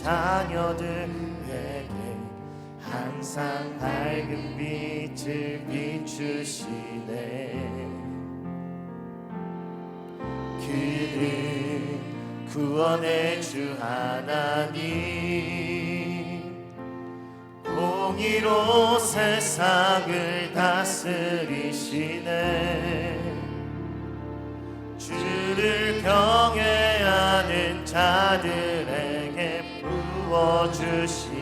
자녀들에게 항상 밝은 빛을 비추시네. 그는 구원의 주 하나님, 공의로 세상을 다스리시네. 주를 경외하는 자들에게 부어주시는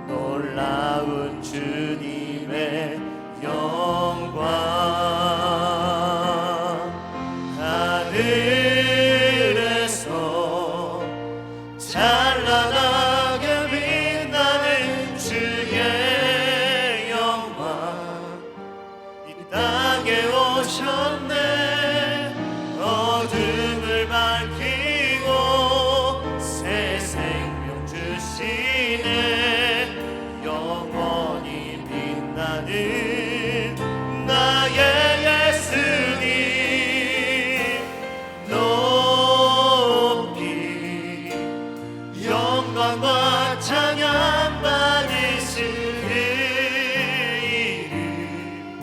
놀라운 주님의 영광. 하늘에서 찬란하게 빛나는 주의 영광, 이 땅에 오셨네. 어둠을 밝히고 새 생명 주시네. 영원히 빛나는 나의 예수님, 높이 영광과 찬양 받으신 그 이름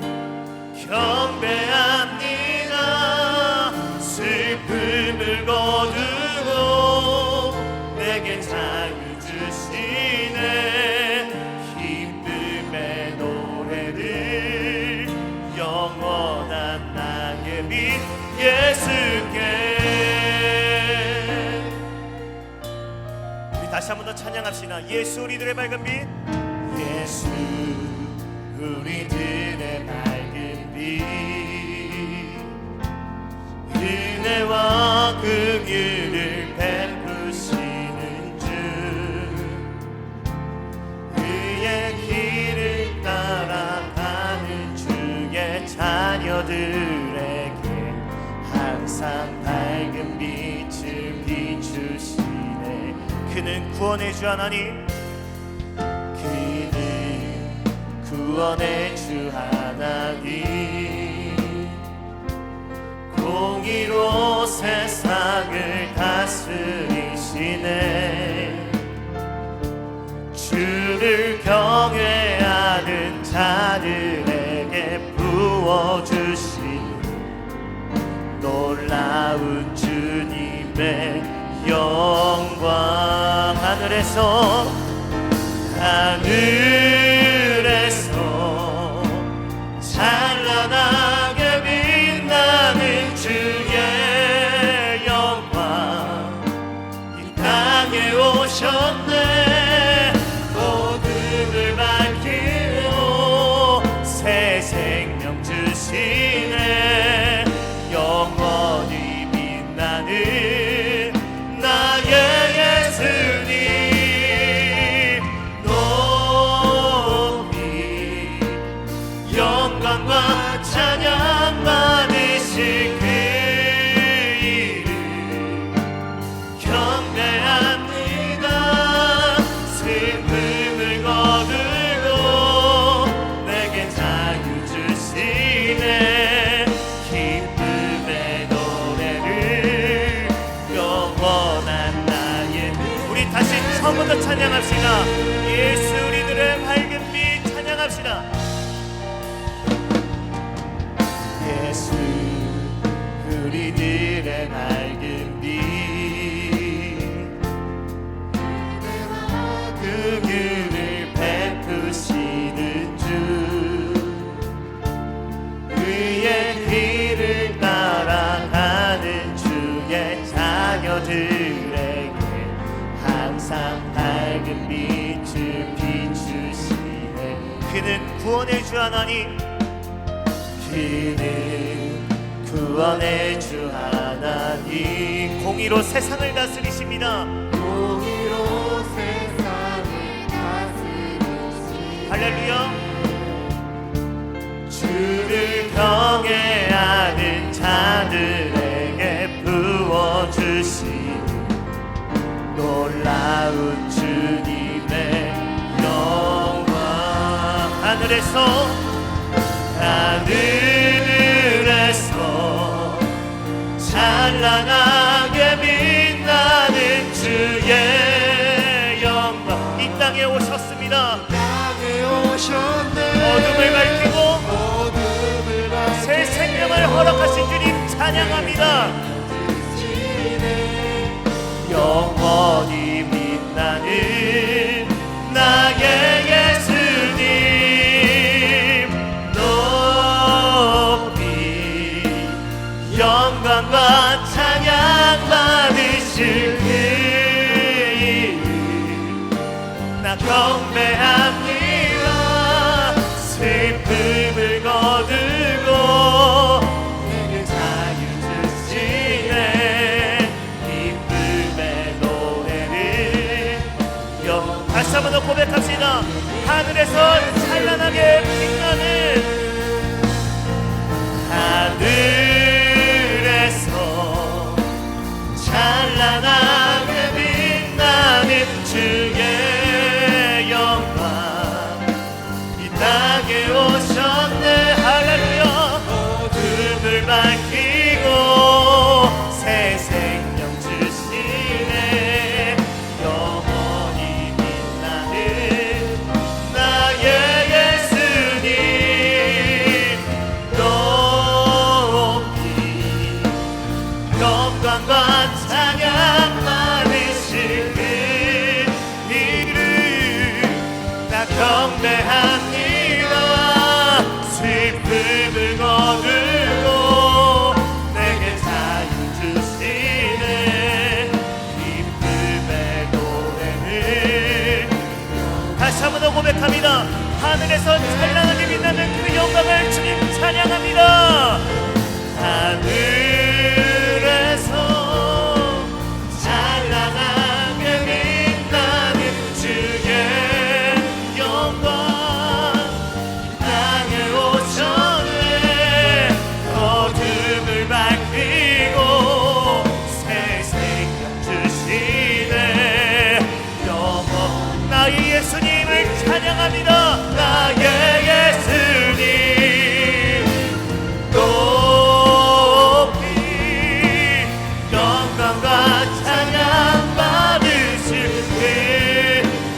경배합니다. 슬픔을 거두고 내게 자유 주시네. 기쁨의 노래를 영원한 나의 빛 예수께. 우리 다시 한 번 더 찬양합시다. 예수 우리들의 밝은 빛, 예수 우리들의 밝은 빛, 은혜와 긍휼을 베푸시는 주, 그의 길을 따라가는 주의 자녀들에게 항상 밝은 빛을 비추시네. 그는 구원의 주 하나님, 그는 구원의 주 하나님, 공의로 세상을 다스리시네. 주를 경외하는 자들에게 부어주신 놀라운 주님의 영광. 하늘에서 찬란하게 빛나는 주의 영광, 이 땅에 오셨네. 어둠을 밝히고 새 생명 주시네. 영원히 빛나는 나의 예수님, 높이 영광과 찬양 받으실 그 이름 경배합니다. 슬픔을 거두고 내게 자유 주시네. 기쁨의 노래를 영원한 나의. 우리 다시 처음부터 찬양합시다. 예수 우리들의 밝은 빛 찬양합시다. 예수 우리들의 밝은 빛, 긍휼을 베푸시는 주, 그의 길을 따라가는 주의 자녀들에게 항상 밝은 빛을 비추시네. 그는 구원의 주 하나님, 그는 구원의 주 하나님, 공의로 세상을 다스리십니다. 공의로 세상을 다스리시네. 할렐루야. 주를 경외하는 자들에게 부어주신 놀라운 주님의 영광. 하늘에서 찬란하게 빛나는 주의 허락하신 주님 찬양합니다. 영원히 빛나는 나의 예수님 높이 영광과 찬양 받으실 그 이름 나 경배합니다. 슬픔을 거두고 내게 자유 주시네. 기쁨의 노래를 다시 한번 더 고백합시다. 하늘에서 찬란하게 빛나는 하늘에서 찬란하게 빛나는 주의 영광 이 땅에 오셨네. 할렐루야. 어둠을 밝히고 새 생명 주시네. 영원히 빛나는 나의 예수님 높이 영광과 찬양 받으실 그 이름 나 경배합니다. 슬픔을 거두고 내게 자유 주시네. 기쁨의 노래를 다시 한번 더 고백합니다. 하늘에서 찬란하게 빛나는 그 영광을 주님 찬양합니다. 하늘에서 찬란하게 빛나는 주의 영광 땅에 오셨네. 어둠을 밝히고 새 생명 주시네. 영원 나의 예수님을 찬양합니다. 나의 예수님 높이 영광과 찬양 받으실 그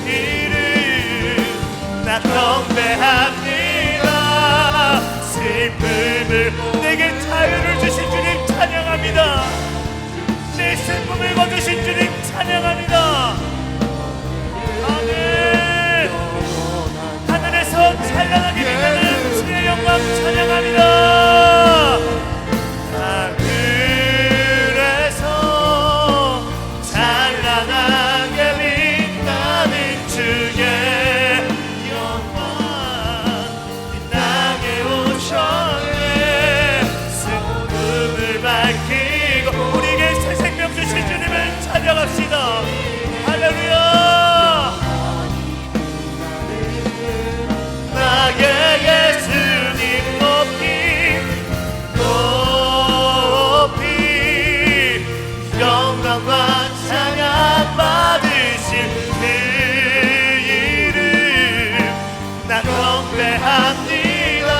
이름 나 경배합니다. 슬픔을 내게 자유를 주신 주님 찬양합니다. 내 슬픔을 거두신 주님 찬양합니다. 아멘. 하늘에서 찬란하게 빛나는 주의 영광 찬양합니다. 하늘에서 찬란하게 빛나는 주의 영광 이 땅에 오셨네. 슬픔을 밝히고 우리에게 새 생명 주신 주님을 찬양합시다. 할렐루야. 나의 예수님 높이 높이 영광과 찬양 받으실 그 이름 나 경배합니다.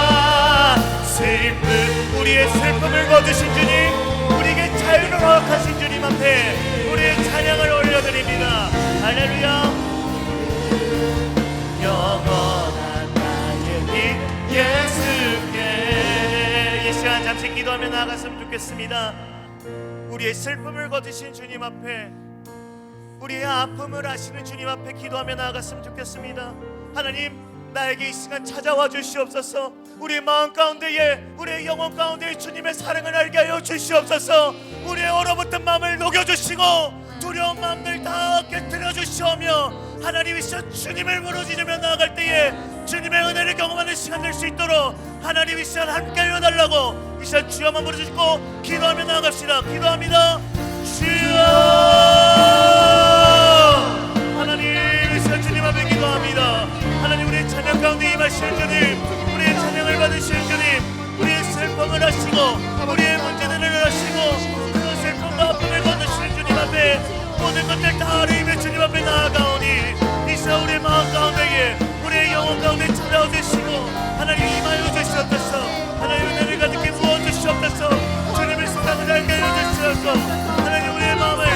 슬픔 우리의 슬픔을 거두신 주님 우리에게 자유를 허락하신 주님 앞에 우리의 찬양을 올려드립니다. 할렐루야. 영원한 나의 빛 예수께 이 시간 잠시 기도하며 나아갔으면 좋겠습니다. 우리의 슬픔을 거두신 주님 앞에 우리의 아픔을 아시는 주님 앞에 기도하며 나아갔으면 좋겠습니다. 하나님 나에게 이 시간 찾아와 주시옵소서. 우리의 마음 가운데에 우리의 영혼 가운데에 주님의 사랑을 알게 하여 주시옵소서. 우리의 얼어붙은 마음을 녹여주시고 두려운 마음들 다 깨뜨려 주시오며 하나님이시여 주님을 부르짖으며 나아갈 때에 주님의 은혜를 경험하는 시간 될 수 있도록 하나님이시여 함께하여 달라고 이 시간 주여만 부르짖고 기도하며 나아갑시다. 기도합니다. 주여 하나님 이 시간 주님 앞에 기도합니다. 하나님 우리의 찬양 가운데 임하시는 주님 우리의 찬양을 받으시는 주님 우리의 슬픔을 하시고 우리의 문제들을 하시고 그 슬픔과 아픔을 건너시는 주님 앞에 모든 것들 다 아뢰이며 주님 앞에 나아가오니 이 시간 우리의 마음 가운데에 우리의 영혼 가운데 찾아오 주시고 하나님 임하여 주시옵소서. 하나님 은혜를 가득히 부어 주시옵소서. 주님의 사랑을 알게 하여 주시옵소서. 하나님 우리의 마음을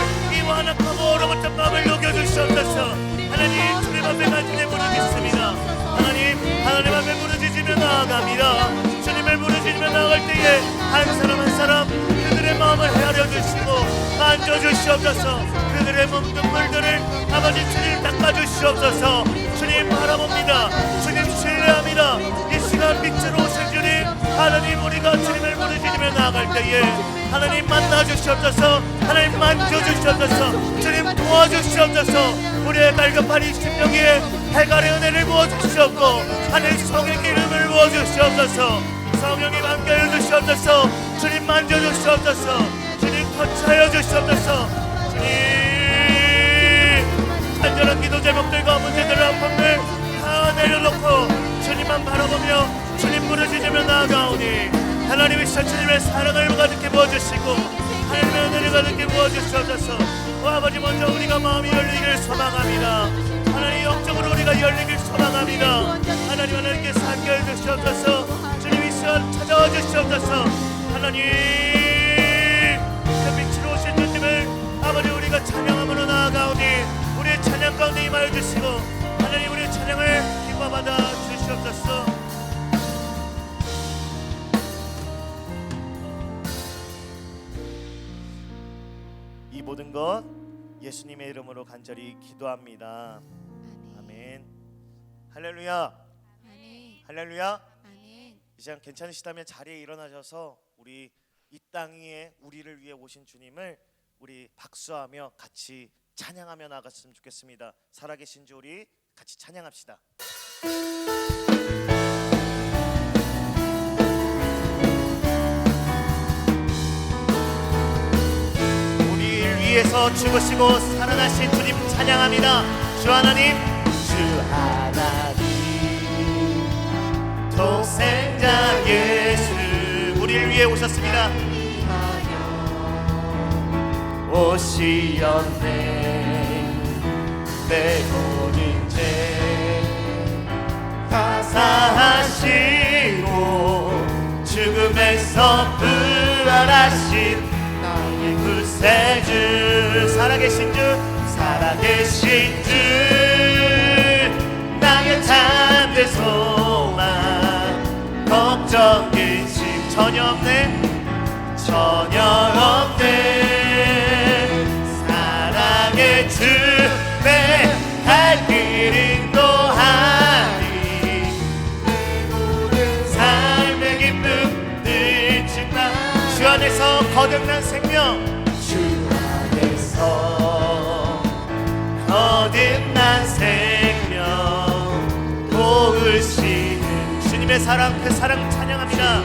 주시옵소서. 그들의 몸 눈물들을 아버지 주님 닦아주시옵소서. 주님 바라봅니다. 주님 신뢰합니다. 이 시간 빛으로 오신 주님, 하나님 우리가 주님을 부르짖으며 나아갈 때에 하나님 만나주시옵소서. 하나님 만져주시옵소서. 주님 도와주시옵소서. 우리의 갈급한 이 심령에 해갈의 은혜를 부어주시옵고 하늘 성의 기름을 부어주시옵소서. 성령님 함께하여 주시옵소서. 주님 만져주시옵소서. 주님 터치하여 주시옵소서. 주님 간절한 기도 제목들과 문제들 아픔을 다 내려놓고 주님만 바라보며 주님 부르짖으며 나아가오니 하나님의 주님의 사랑을 가득히 부어주시고 하나님의 은혜를 가득히 부어주시옵소서. 아버지 먼저 우리가 마음이 열리길 소망합니다. 하나님 영적으로 우리가 열리길 소망합니다. 하나님께서 함께해 주시옵소서. 주님 이 시간 찾아와 주시옵소서. 하나님 그 빛으로 오신 주님을 아버지 우리가 찬양함으로 나아가오니 우리의 찬양 가운데 임하여 주시고 하나님 우리의 찬양을 기뻐받아 주시옵소서. 이 모든 것 예수님의 이름으로 간절히 기도합니다. 아멘. 할렐루야. 아멘. 할렐루야. 아멘. 이 시간 괜찮으시다면 자리에 일어나셔서 우리 이 땅 위에 우리를 위해 오신 주님을 우리 박수하며 같이 찬양하며 나갔으면 좋겠습니다. 살아계신 주 우리 같이 찬양합시다. 우리를 위해서 죽으시고 살아나신 주님 찬양합니다. 주 하나님, 주 하나님, 독생자 예수 우리를 위해 오셨습니다. 오시었네. 내 모든 죄 다 사하시고 죽음에서 부활하신 나의 구세주, 살아계신 주, 살아계신 주, 나의 참된 소망, 걱정 근심 전혀 없네, 전혀 없네. 사랑의 주 내 갈 길 인도하니 내 모든 삶의 기쁨 늘 증강. 주 안에서 거듭난 생명, 주 안에서 거듭난 생명 도우시는 주님의 사랑, 그 사랑 찬양합니다.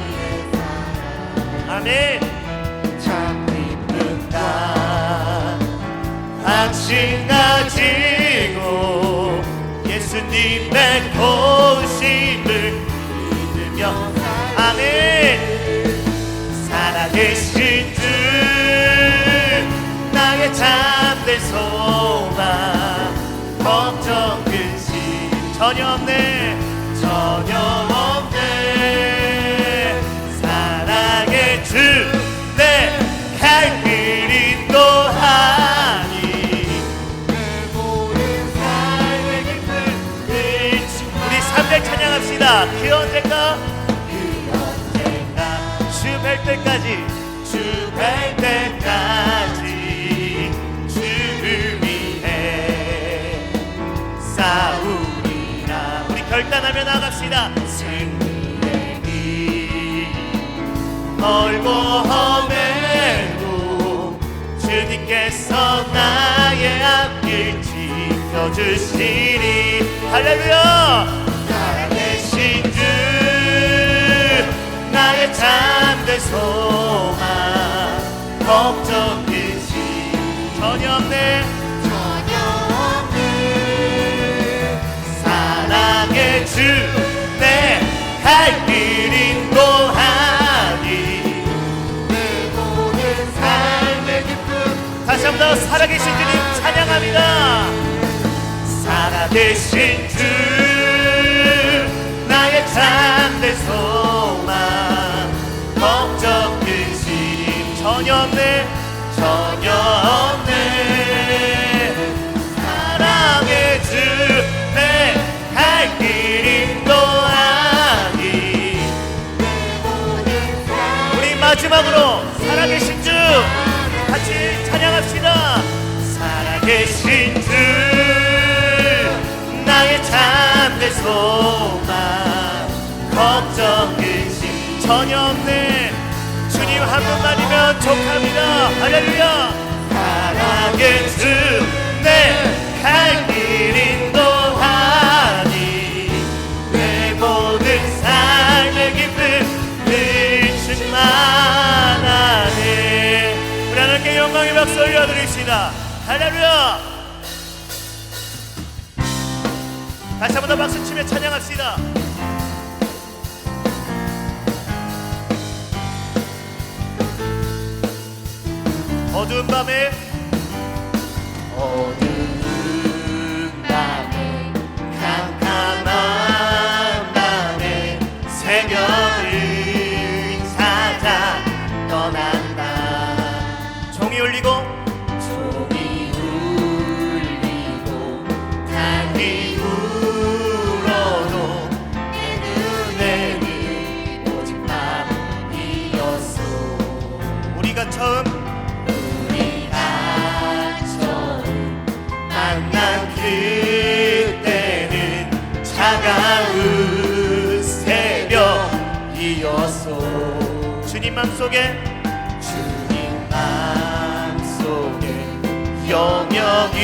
아멘. 참 기쁘다 확신 가지고 예수님의 도우심을 믿으며 아멘. 살아계신 주 나의 참된 소망, 걱정 근심 전혀 없네, 전혀 없네. 사랑의 주 내 갈 길 인도하니 내 모든 삶의 기쁨 늘 충만. 우리 3절 찬양합시다. 그 언젠가, 그 언젠가 주 뵐 때까지, 주 뵐 때까지 주를 위해 싸우리라. 우리 결단하며 나갑시다. 승리의 길 멀고 험해도 주님께서 나의 앞길 지켜주시리. 할렐루야. 살아계신 주 나의 참된 소망, 걱정 근심 전혀 없네, 전혀 없네. 사랑의 주 내 갈 길 인도하니 내 모든 삶의 기쁨. 다시 한번 더 살아계신 주님 찬양합니다. 살아계신 주 나의 참된 소망, 걱정 근심 전혀 없네, 전혀 없네. 사랑의 주 내 갈 길 인도하니 우리 마지막으로 살아계신 주 같이 찬양합시다. 살아계신 주 나의 참된 소망 걱정 근심 전혀 없네 주님 한 분만이면 족합니다 할렐루야 살아계신 내 갈 길 인도하니 내 모든 삶의 기쁨 늘 충만하네 우리 하나님께 영광의 박수 올려드립시다 할렐루야 다시 한 번 더 박수 치며 찬양합시다 어두운 밤에 캄캄한 밤에 새벽을 찾아 떠난다 종이 울리고 달이 울어도 내 눈에는 오직 밤이었소 우리가 처음 만난 그때는 차가운 새벽이었소 주님 맘속에 영역이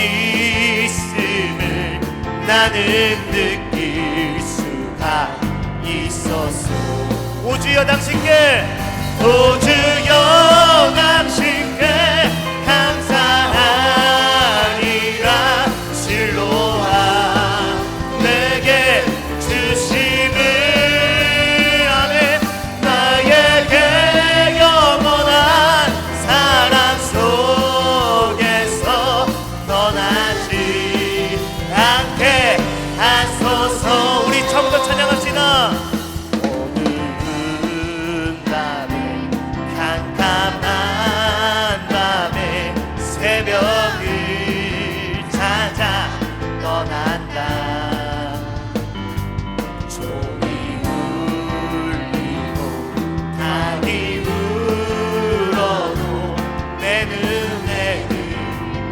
있음을 나는 느낄 수가 있었소 오주여 당신께 오주여 당신께 감사하리라 실로와 내게 주심을 안에 나에게 영원한 사랑 속에서 떠나지 않게 하소서 우리 처음부터 찬양합시다 오늘은 밤에 캄캄한 밤에 새벽을 찾아 떠난다 종이 울리고 달이 울어도 내 눈에는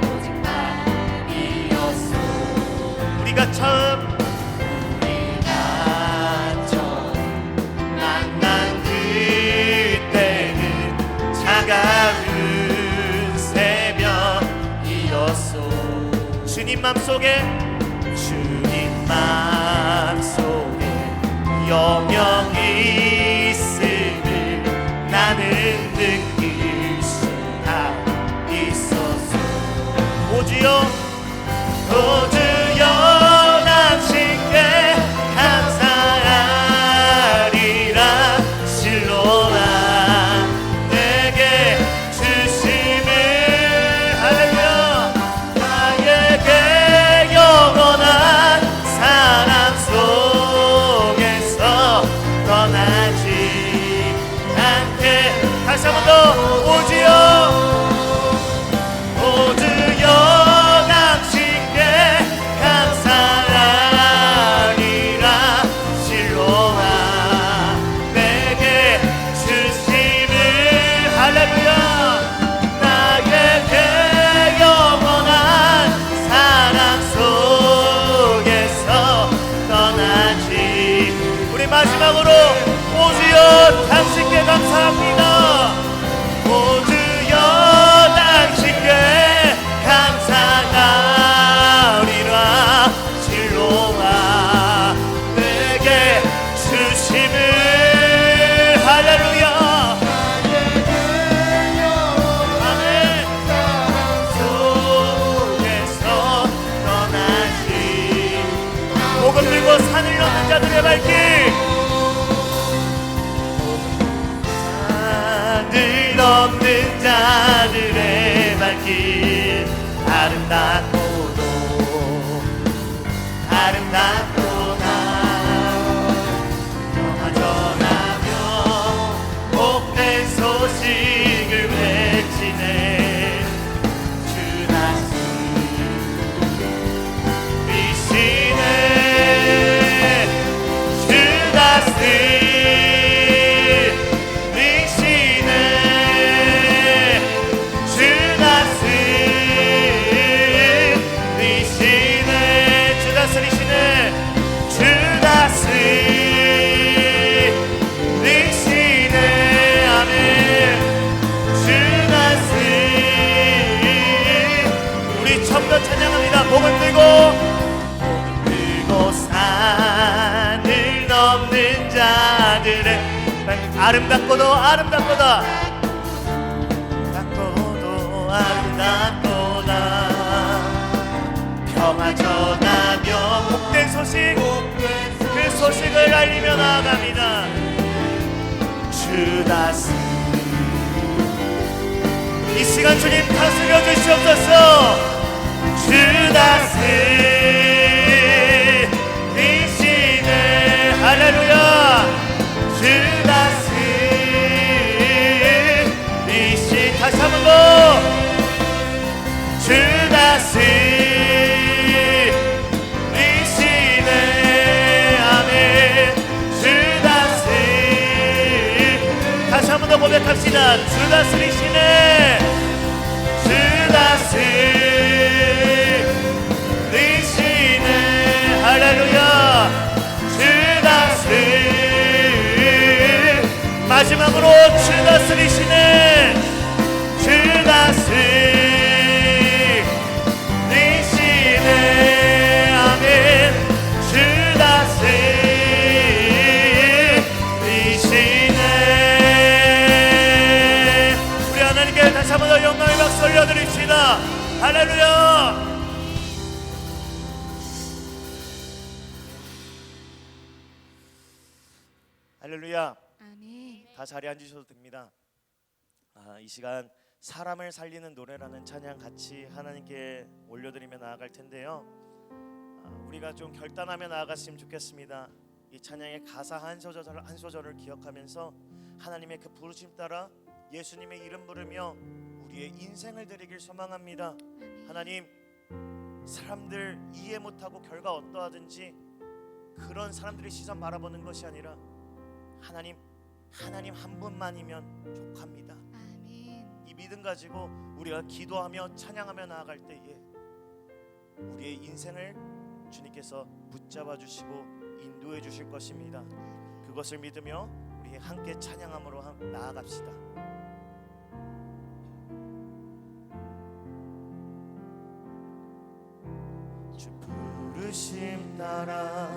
오직 밤이었어 우리가 처음 만난 그때는 차가운 새벽이었소 주님 맘속에 영영이 있음을 나는 느낄 수가 있었소 오주여 당신께 감사하리라 실로라 내게 주심을 할렐루야 나에게 영원한 사랑 속에서 떠나지 않게 다시 한 번 더 오주여 당신께 감사하리라 실로와 내게 주심을 할렐루야 나에게 영원한 사랑 속에서 떠나지 우리 마지막으로 오주여 당신께 감사합니다 오주여 당신께 감사하리라 실로와 내게 주심을 할렐루야 아멘 속에서 떠나지 복음 들고 산을 넘는 자들의 발길 산을 넘는 자들의 발길 아름답도다 영화 전하며 복된 소식을 외치네 주 다시 비시네 주 다시 비시네 주 다시 아름답고도 아름답고다. 아름답고도 아름답고다. 평화 전하며 복된 소식, 그 소식을 알리며 나아갑니다. 주 다스리, 이 시간 주님 다스려 주시옵소서. 주 다스리시네. 할렐루야. 주 다스리시. 다시 한번 더. 주 다스리시네. 아멘. 주 다스리. 다시 한번 더 고백합시다. 주 다스리시네. 주 다스리시네. 할렐루야. 주 다스리. 마지막으로 주 다스리시네. 주 다스리시네. 아멘. 주 다스리시네. 우리 하나님께 다시 한번 더 영광의 박수 올려드립시다. 할렐루야. 할렐루야. 아멘. 다 자리에 앉으셔도 됩니다. 이 시간 사람을 살리는 노래라는 찬양 같이 하나님께 올려드리며 나아갈 텐데요. 우리가 좀 결단하며 나아갔으면 좋겠습니다. 이 찬양의 가사 한 소절을 기억하면서 하나님의 그 부르심 따라 예수님의 이름 부르며 우리의 인생을 드리길 소망합니다. 하나님, 사람들 이해 못하고 결과 어떠하든지 그런 사람들의 시선 바라보는 것이 아니라 하나님 한 분만이면 족합니다. 아멘. 이 믿음 가지고 우리가 기도하며 찬양하며 나아갈 때에 우리의 인생을 주님께서 붙잡아 주시고 인도해 주실 것입니다. 그것을 믿으며 우리 함께 찬양함으로 나아갑시다. 주 부르심 따라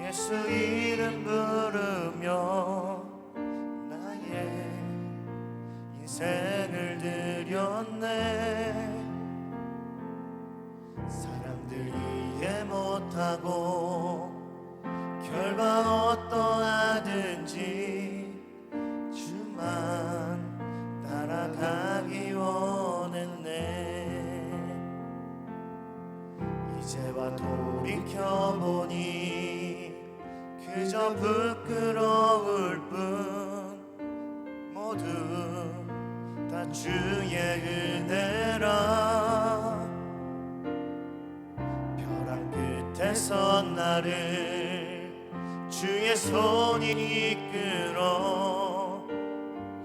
예수 이름 부르며 나의 인생을 드렸네. 사람들이 이해 못하고 결과 어떠하든지 주만 따라가기 원했네. 이제와 돌이켜보니 그저 부끄러울 뿐 모두 다 주의 은혜라. 벼랑 끝에서 나를 주의 손이 이끌어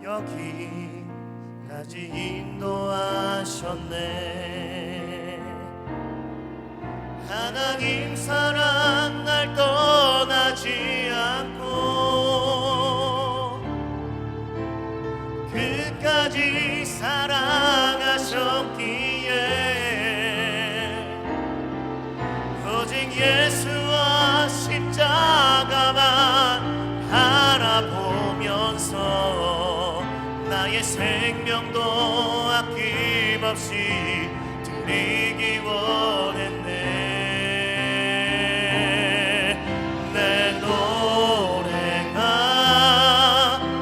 여기까지 인도하셨네. 하나님 사랑 날 떠나지 않고 끝까지 사랑하셨기에 오직 예수와 십자가만 바라보면서 나의 생명도 아낌없이 드리기 원했네. 내 노래가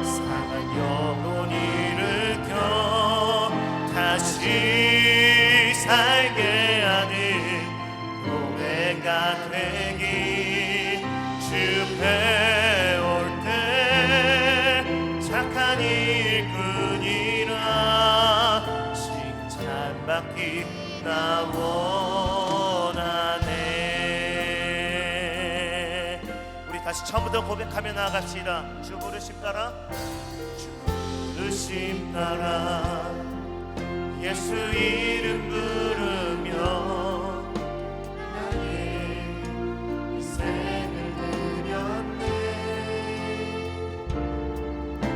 상한 영혼 일으켜 다시 살게 하는 노래가 되기. 주 배울 때 착한 일꾼이라 칭찬받기 나 원하네. 우리 다시 처음부터 고백하며 나아갑시다. 주 부르심 따라 주 부르심 따라 예수 이름 부르며 나의 인생을 드렸네.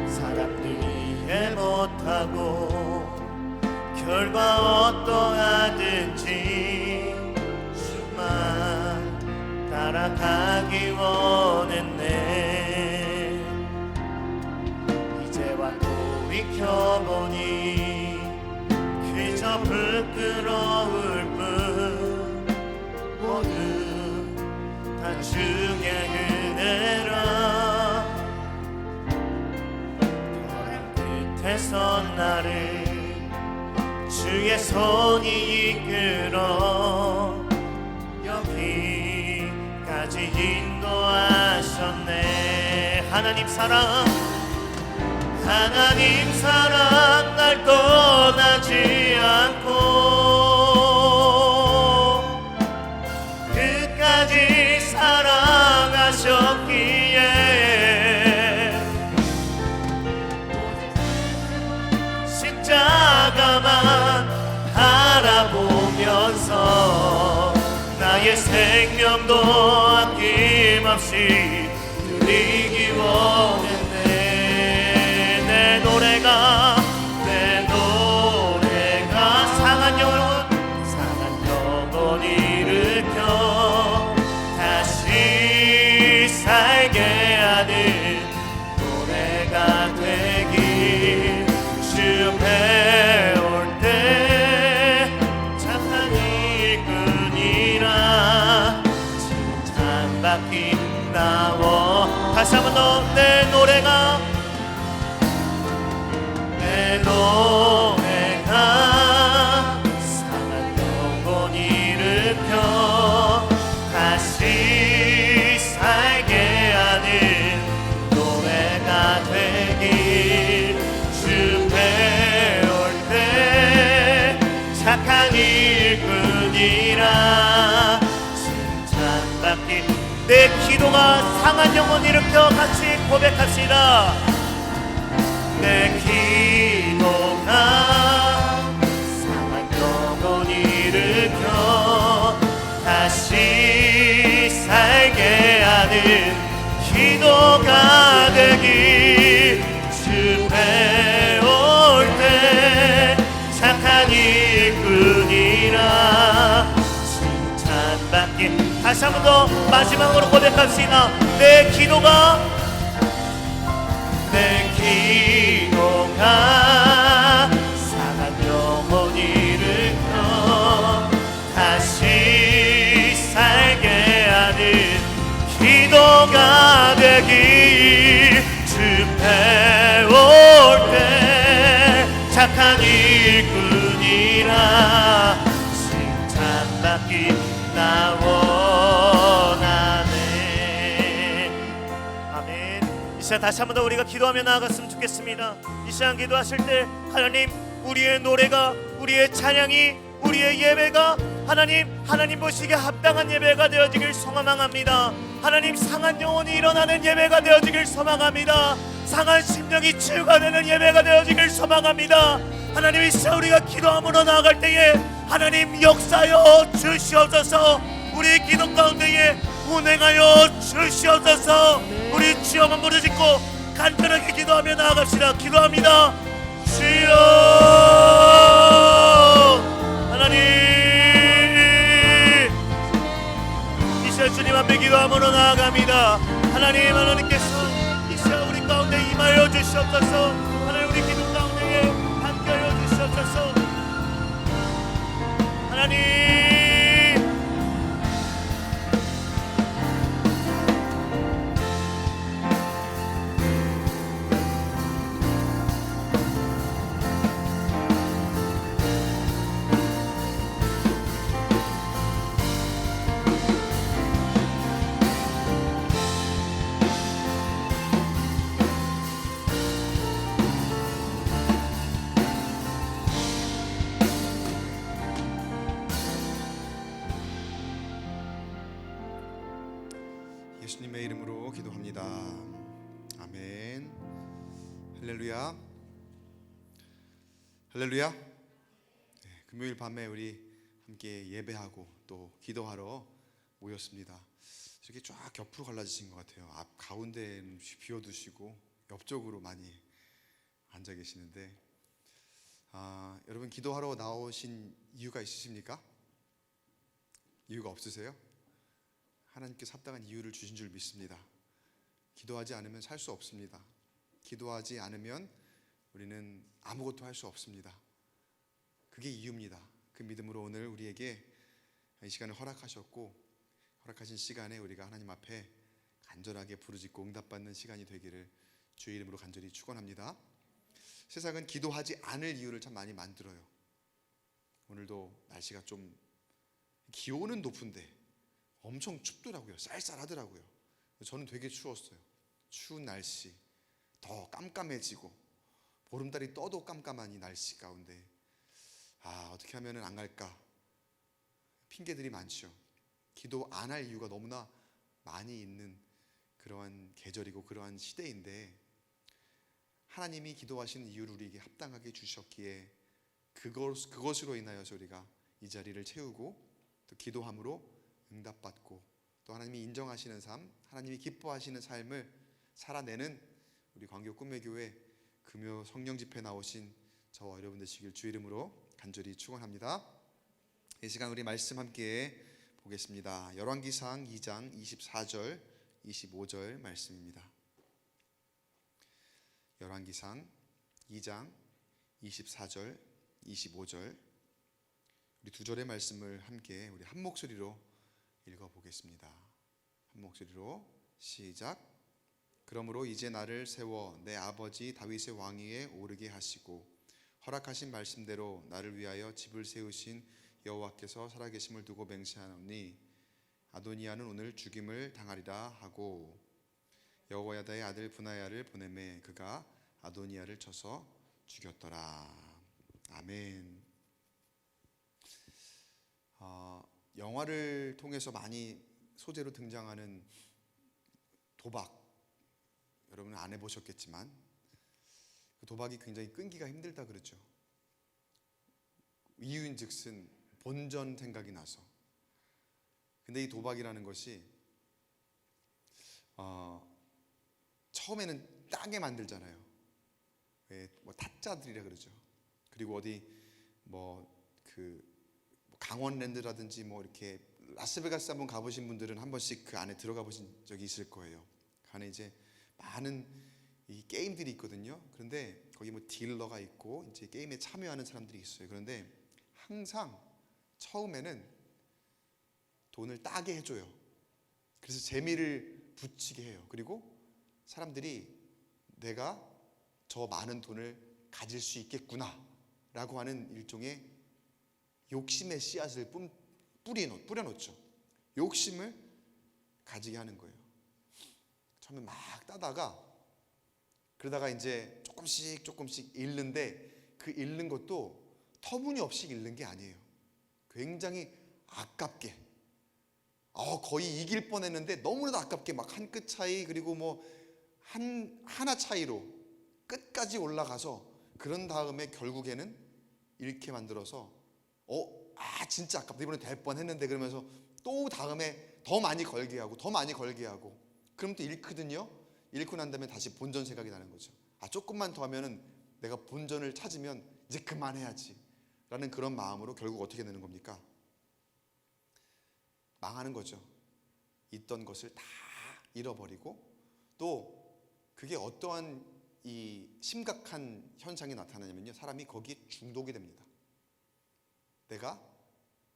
사람들이 이해 못하고 결과 어떠하든지 주만 따라가기 원했네. 그저 부끄러울 뿐 모두 다 주의 은혜라 벼랑 끝에서 나를 주의 손이 이끌어 여기까지 인도하셨네. 하나님 사랑 날 떠나지 않고 끝까지 사랑하셨기에 십자가만 바라보면서 나의 생명도 아낌없이 드리기 원했네. 내 노래가 상한 영혼 일으켜 다시 살게 하는 노래가 되길 주 배울 때 착한 일꾼이라 칭찬받기 나워. 다시 한 번 더 내 노래가 상한 영혼 일으켜 다시 살게 하는 노래가 되길 주 배울 때 착한 일꾼이라 칭찬받기. 내 기도가 상한 영혼 일으켜 같이 고백합시다. 내 기도가 상한 영혼 일으켜 다시 살게 하는 기도가 되길 주 배울 때 착한 일꾼이라 칭찬받기. 다시 한 번 더 마지막으로 고백합시다. 내 기도가 상한 영혼 일으켜 다시 살게 하는 기도가 되길 주 배울 때 착한 일꾼이라 칭찬받기 나 원하네. 아멘. 이 시간 다시 한 번 더 우리가 기도하며 나아갔으면 좋겠습니다. 이 시간 기도하실 때 하나님, 우리의 노래가, 우리의 찬양이, 우리의 예배가 하나님 보시기에 합당한 예배가 되어지길 소망합니다. 하나님, 상한 영혼이 일어나는 예배가 되어지길 소망합니다. 상한 심령이 치유가 되는 예배가 되어지길 소망합니다. 하나님, 이 시간 우리가 기도함으로 나아갈 때에 하나님 역사여 주시옵소서. 우리 기도 가운데에 운행하여 주시옵소서. 우리 주여만 부르짖고 간절하게 기도하며 나아갑시다. 기도합니다. 주여 하나님, 이 시간 주님 앞에 기도함으로 나아갑니다. 하나님께서 이 시간 우리 가운데 임하여 주시옵소서. 하나님, 우리 기도 가운데에 함께하여 주시옵소서. 하나님, 예수님의 이름으로 기도합니다. 아멘. 할렐루야. 할렐루야. 네, 금요일 밤에 우리 함께 예배하고 또 기도하러 모였습니다. 이렇게 쫙 옆으로 갈라지신 것 같아요. 앞 가운데는 비워두시고 옆쪽으로 많이 앉아 계시는데, 여러분 기도하러 나오신 이유가 있으십니까? 이유가 없으세요? 하나님께서 합당한 이유를 주신 줄 믿습니다. 기도하지 않으면 살 수 없습니다. 기도하지 않으면 우리는 아무것도 할 수 없습니다. 그게 이유입니다. 그 믿음으로 오늘 우리에게 이 시간을 허락하셨고, 허락하신 시간에 우리가 하나님 앞에 간절하게 부르짖고 응답받는 시간이 되기를 주의 이름으로 간절히 축원합니다. 세상은 기도하지 않을 이유를 참 많이 만들어요. 오늘도 날씨가 좀 기온은 높은데 엄청 춥더라고요. 쌀쌀하더라고요. 저는 되게 추웠어요. 추운 날씨, 더 깜깜해지고 보름달이 떠도 깜깜한 이 날씨 가운데 어떻게 하면 안 갈까? 핑계들이 많죠. 기도 안 할 이유가 너무나 많이 있는 그러한 계절이고 그러한 시대인데, 하나님이 기도하시는 이유를 우리에게 합당하게 주셨기에 그것으로 인하여서 우리가 이 자리를 채우고 또 기도함으로 응답받고 또 하나님이 인정하시는 삶, 하나님이 기뻐하시는 삶을 살아내는 우리 광교 꿈의교회 금요 성령 집회 나오신 저와 여러분 되시길 주 이름으로 간절히 축원합니다. 이 시간 우리 말씀 함께 보겠습니다. 열왕기상 2장 24절 25절 말씀입니다. 열왕기상 2장 24절 25절 우리 두 절의 말씀을 함께 우리 한 목소리로 읽어보겠습니다. 한 목소리로 시작. 그러므로 이제 나를 세워 내 아버지 다윗의 왕위에 오르게 하시고 허락하신 말씀대로 나를 위하여 집을 세우신 여호와께서 살아계심을 두고 맹세하노니 아도니아는 오늘 죽임을 당하리라 하고 여호야다의 아들 브나야를 보내매 그가 아도니아를 쳐서 죽였더라. 아멘. 영화를 통해서 많이 소재로 등장하는 도박, 여러분은 안 해보셨겠지만 그 도박이 굉장히 끈기가 힘들다 그러죠. 이유인즉슨 본전 생각이 나서. 근데 이 도박이라는 것이 처음에는 싸게 만들잖아요. 뭐 타짜들이라 그러죠. 그리고 어디 강원랜드라든지 이렇게 라스베가스 한번 가보신 분들은 한 번씩 그 안에 들어가 보신 적이 있을 거예요. 그 안에 이제 많은 이 게임들이 있거든요. 그런데 거기 딜러가 있고 이제 게임에 참여하는 사람들이 있어요. 그런데 항상 처음에는 돈을 따게 해줘요. 그래서 재미를 붙이게 해요. 그리고 사람들이 내가 저 많은 돈을 가질 수 있겠구나 라고 하는 일종의 욕심의 씨앗을 뿌려놓죠. 욕심을 가지게 하는 거예요. 처음에 막 따다가 그러다가 이제 조금씩 잃는데 그 잃는 것도 터무니없이 잃는 게 아니에요. 굉장히 아깝게 거의 이길 뻔했는데 너무나도 아깝게 막 한 끗 차이 그리고 하나 차이로 끝까지 올라가서 그런 다음에 결국에는 잃게 만들어서 진짜 아깝다 이번에 될 뻔했는데 그러면서 또 다음에 더 많이 걸게 하고 그럼 또 잃거든요. 잃고 난 다음에 다시 본전 생각이 나는 거죠. 조금만 더 하면은 내가 본전을 찾으면 이제 그만해야지 라는 그런 마음으로 결국 어떻게 되는 겁니까? 망하는 거죠. 있던 것을 다 잃어버리고 또 그게 어떠한 이 심각한 현상이 나타나냐면요, 사람이 거기에 중독이 됩니다. 내가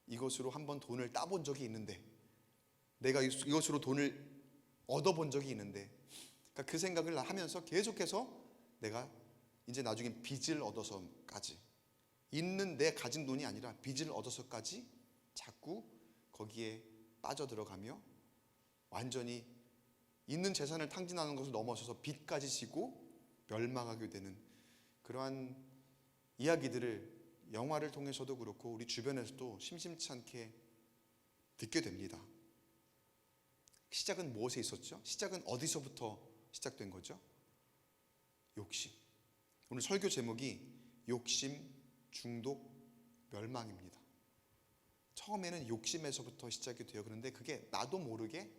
이것으로 한번 돈을 따본 적이 있는데, 내가 이것으로 돈을 얻어본 적이 있는데, 그러니까 그 생각을 하면서 계속해서 내가 이제 나중에 빚을 얻어서까지, 있는 내 가진 돈이 아니라 빚을 얻어서까지 자꾸 거기에 빠져들어가며 완전히 있는 재산을 탕진하는 것을 넘어서서 빚까지 지고 멸망하게 되는 그러한 이야기들을 영화를 통해서도 그렇고 우리 주변에서도 심심치 않게 듣게 됩니다. 시작은 무엇에 있었죠? 시작은 어디서부터 시작된 거죠? 욕심. 오늘 설교 제목이 욕심, 중독, 멸망입니다. 처음에는 욕심에서부터 시작이 돼요. 그런데 그게 나도 모르게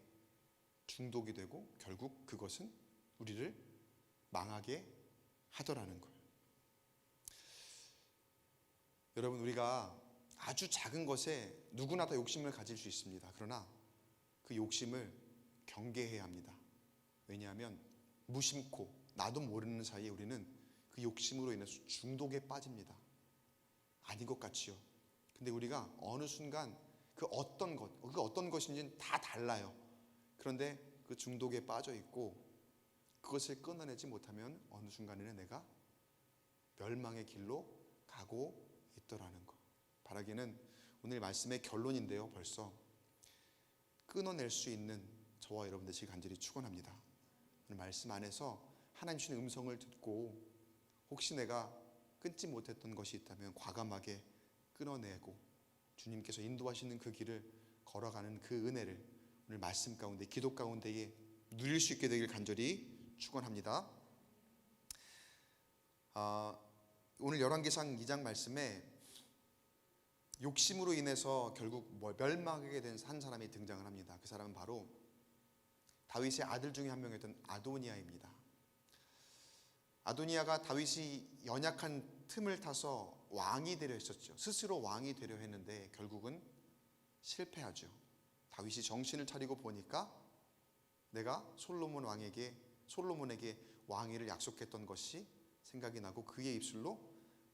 중독이 되고 결국 그것은 우리를 망하게 하더라는 거예요. 여러분, 우리가 아주 작은 것에 누구나 다 욕심을 가질 수 있습니다. 그러나 그 욕심을 경계해야 합니다. 왜냐하면 무심코 나도 모르는 사이에 우리는 그 욕심으로 인해서 중독에 빠집니다. 아닌 것 같지요. 근데 우리가 어느 순간 그 어떤 것인지는 다 달라요. 그런데 그 중독에 빠져 있고 그것을 끊어내지 못하면 어느 순간에는 내가 멸망의 길로 가고 있더라는 것. 바라기는 오늘 말씀의 결론인데요. 벌써 끊어낼 수 있는 저와 여러분들 지금 간절히 축원합니다. 오늘 말씀 안에서 하나님 주신 음성을 듣고 혹시 내가 끊지 못했던 것이 있다면 과감하게 끊어내고 주님께서 인도하시는 그 길을 걸어가는 그 은혜를 오늘 말씀 가운데 기도 가운데에 누릴 수 있게 되길 간절히 축원합니다. 오늘 열왕기상 2장 말씀에 욕심으로 인해서 결국 멸망하게 된 한 사람이 등장을 합니다. 그 사람은 바로 다윗의 아들 중에 한 명이었던 아도니아입니다. 아도니아가 다윗이 연약한 틈을 타서 왕이 되려 했었죠. 스스로 왕이 되려 했는데 결국은 실패하죠. 다윗이 정신을 차리고 보니까 내가 솔로몬에게 왕위를 약속했던 것이 생각이 나고 그의 입술로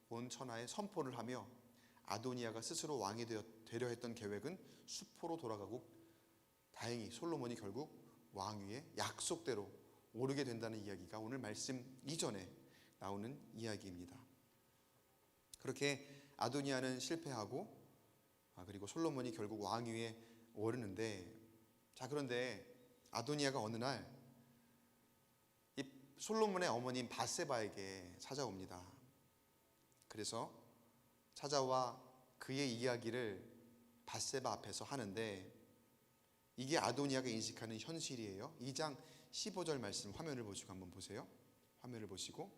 온 천하에 선포를 하며 아도니아가 스스로 왕이 되려 했던 계획은 수포로 돌아가고 다행히 솔로몬이 결국 왕위에 약속대로 오르게 된다는 이야기가 오늘 말씀 이전에 나오는 이야기입니다. 그렇게 아도니아는 실패하고 그리고 솔로몬이 결국 왕위에 오르는데 그런데 아도니아가 어느 날 이 솔로몬의 어머님 밧세바에게 찾아옵니다. 그래서 찾아와 그의 이야기를 밧세바 앞에서 하는데 이게 아도니아가 인식하는 현실이에요. 2장 15절 말씀 화면을 보시고 한번 보세요. 화면을 보시고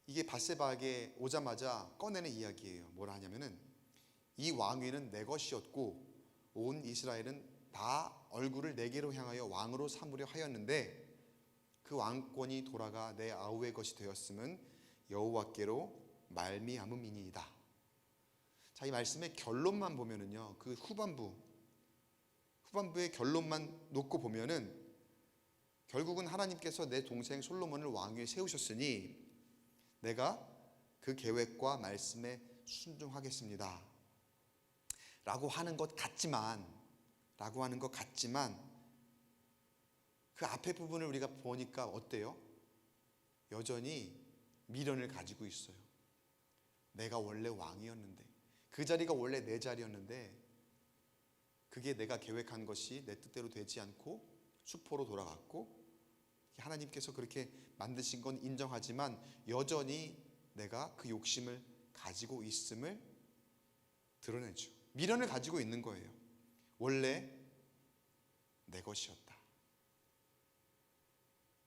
이게 밧세바에게 오자마자 꺼내는 이야기예요. 뭐라 하냐면은 이 왕위는 내 것이었고 온 이스라엘은 다 얼굴을 내게로 향하여 왕으로 삼으려 하였는데 그 왕권이 돌아가 내 아우의 것이 되었음은 여호와께로 말미암음이니이다. 자, 이 말씀의 결론만 보면은요, 그 후반부의 결론만 놓고 보면은 결국은 하나님께서 내 동생 솔로몬을 왕위에 세우셨으니 내가 그 계획과 말씀에 순종하겠습니다. 라고 하는 것 같지만 그 앞에 부분을 우리가 보니까 어때요? 여전히 미련을 가지고 있어요. 내가 원래 왕이었는데 그 자리가 원래 내 자리였는데 그게 내가 계획한 것이 내 뜻대로 되지 않고 수포로 돌아갔고 하나님께서 그렇게 만드신 건 인정하지만 여전히 내가 그 욕심을 가지고 있음을 드러내죠. 미련을 가지고 있는 거예요. 원래 내 것이었다.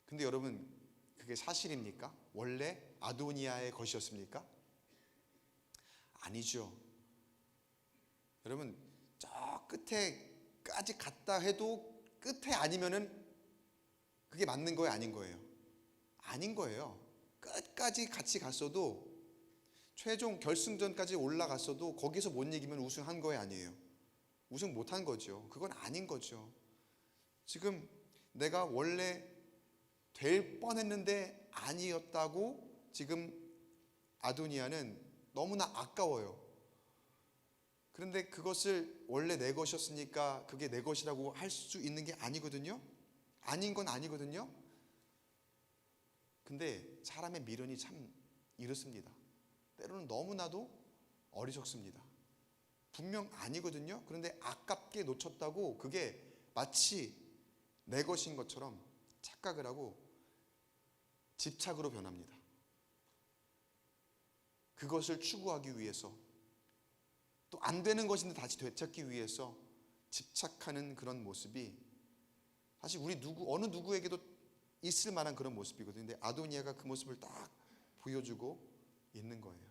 근데 여러분 그게 사실입니까? 원래 아도니아의 것이었습니까? 아니죠. 여러분 저 끝에까지 갔다 해도 끝에 아니면은 그게 맞는 거예요, 아닌 거예요? 아닌 거예요. 끝까지 같이 갔어도 최종 결승전까지 올라갔어도 거기서 못 이기면 우승한 거예요, 아니에요? 우승 못한 거죠. 그건 아닌 거죠. 지금 내가 원래 될 뻔했는데 아니었다고 지금 아도니아는 너무나 아까워요. 그런데 그것을 원래 내 것이었으니까 그게 내 것이라고 할 수 있는 게 아니거든요. 아닌 건 아니거든요. 근데 사람의 미련이 참 이렇습니다. 때로는 너무나도 어리석습니다. 분명 아니거든요. 그런데 아깝게 놓쳤다고 그게 마치 내 것인 것처럼 착각을 하고 집착으로 변합니다. 그것을 추구하기 위해서 또 안 되는 것인데 다시 되찾기 위해서 집착하는 그런 모습이 사실 우리 어느 누구에게도 있을 만한 그런 모습이거든요. 근데 아도니아가 그 모습을 딱 보여주고 있는 거예요.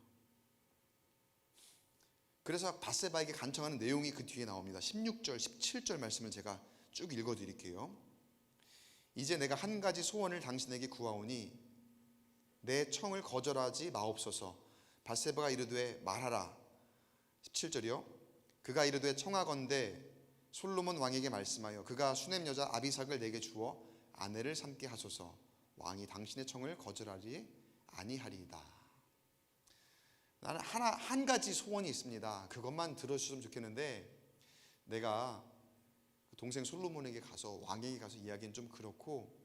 그래서 밧세바에게 간청하는 내용이 그 뒤에 나옵니다. 16절, 17절 말씀을 제가 쭉 읽어드릴게요. 이제 내가 한 가지 소원을 당신에게 구하오니 내 청을 거절하지 마옵소서. 밧세바가 이르되 말하라. 17절이요. 그가 이르되 청하건대 솔로몬 왕에게 말씀하여 그가 수넴 여자 아비삭을 내게 주어 아내를 삼게 하소서. 왕이 당신의 청을 거절하리 아니하리이다. 나는 한 가지 소원이 있습니다. 그것만 들어주셨으면 좋겠는데, 내가 동생 솔로몬에게 가서, 왕에게 가서 이야기는 좀 그렇고,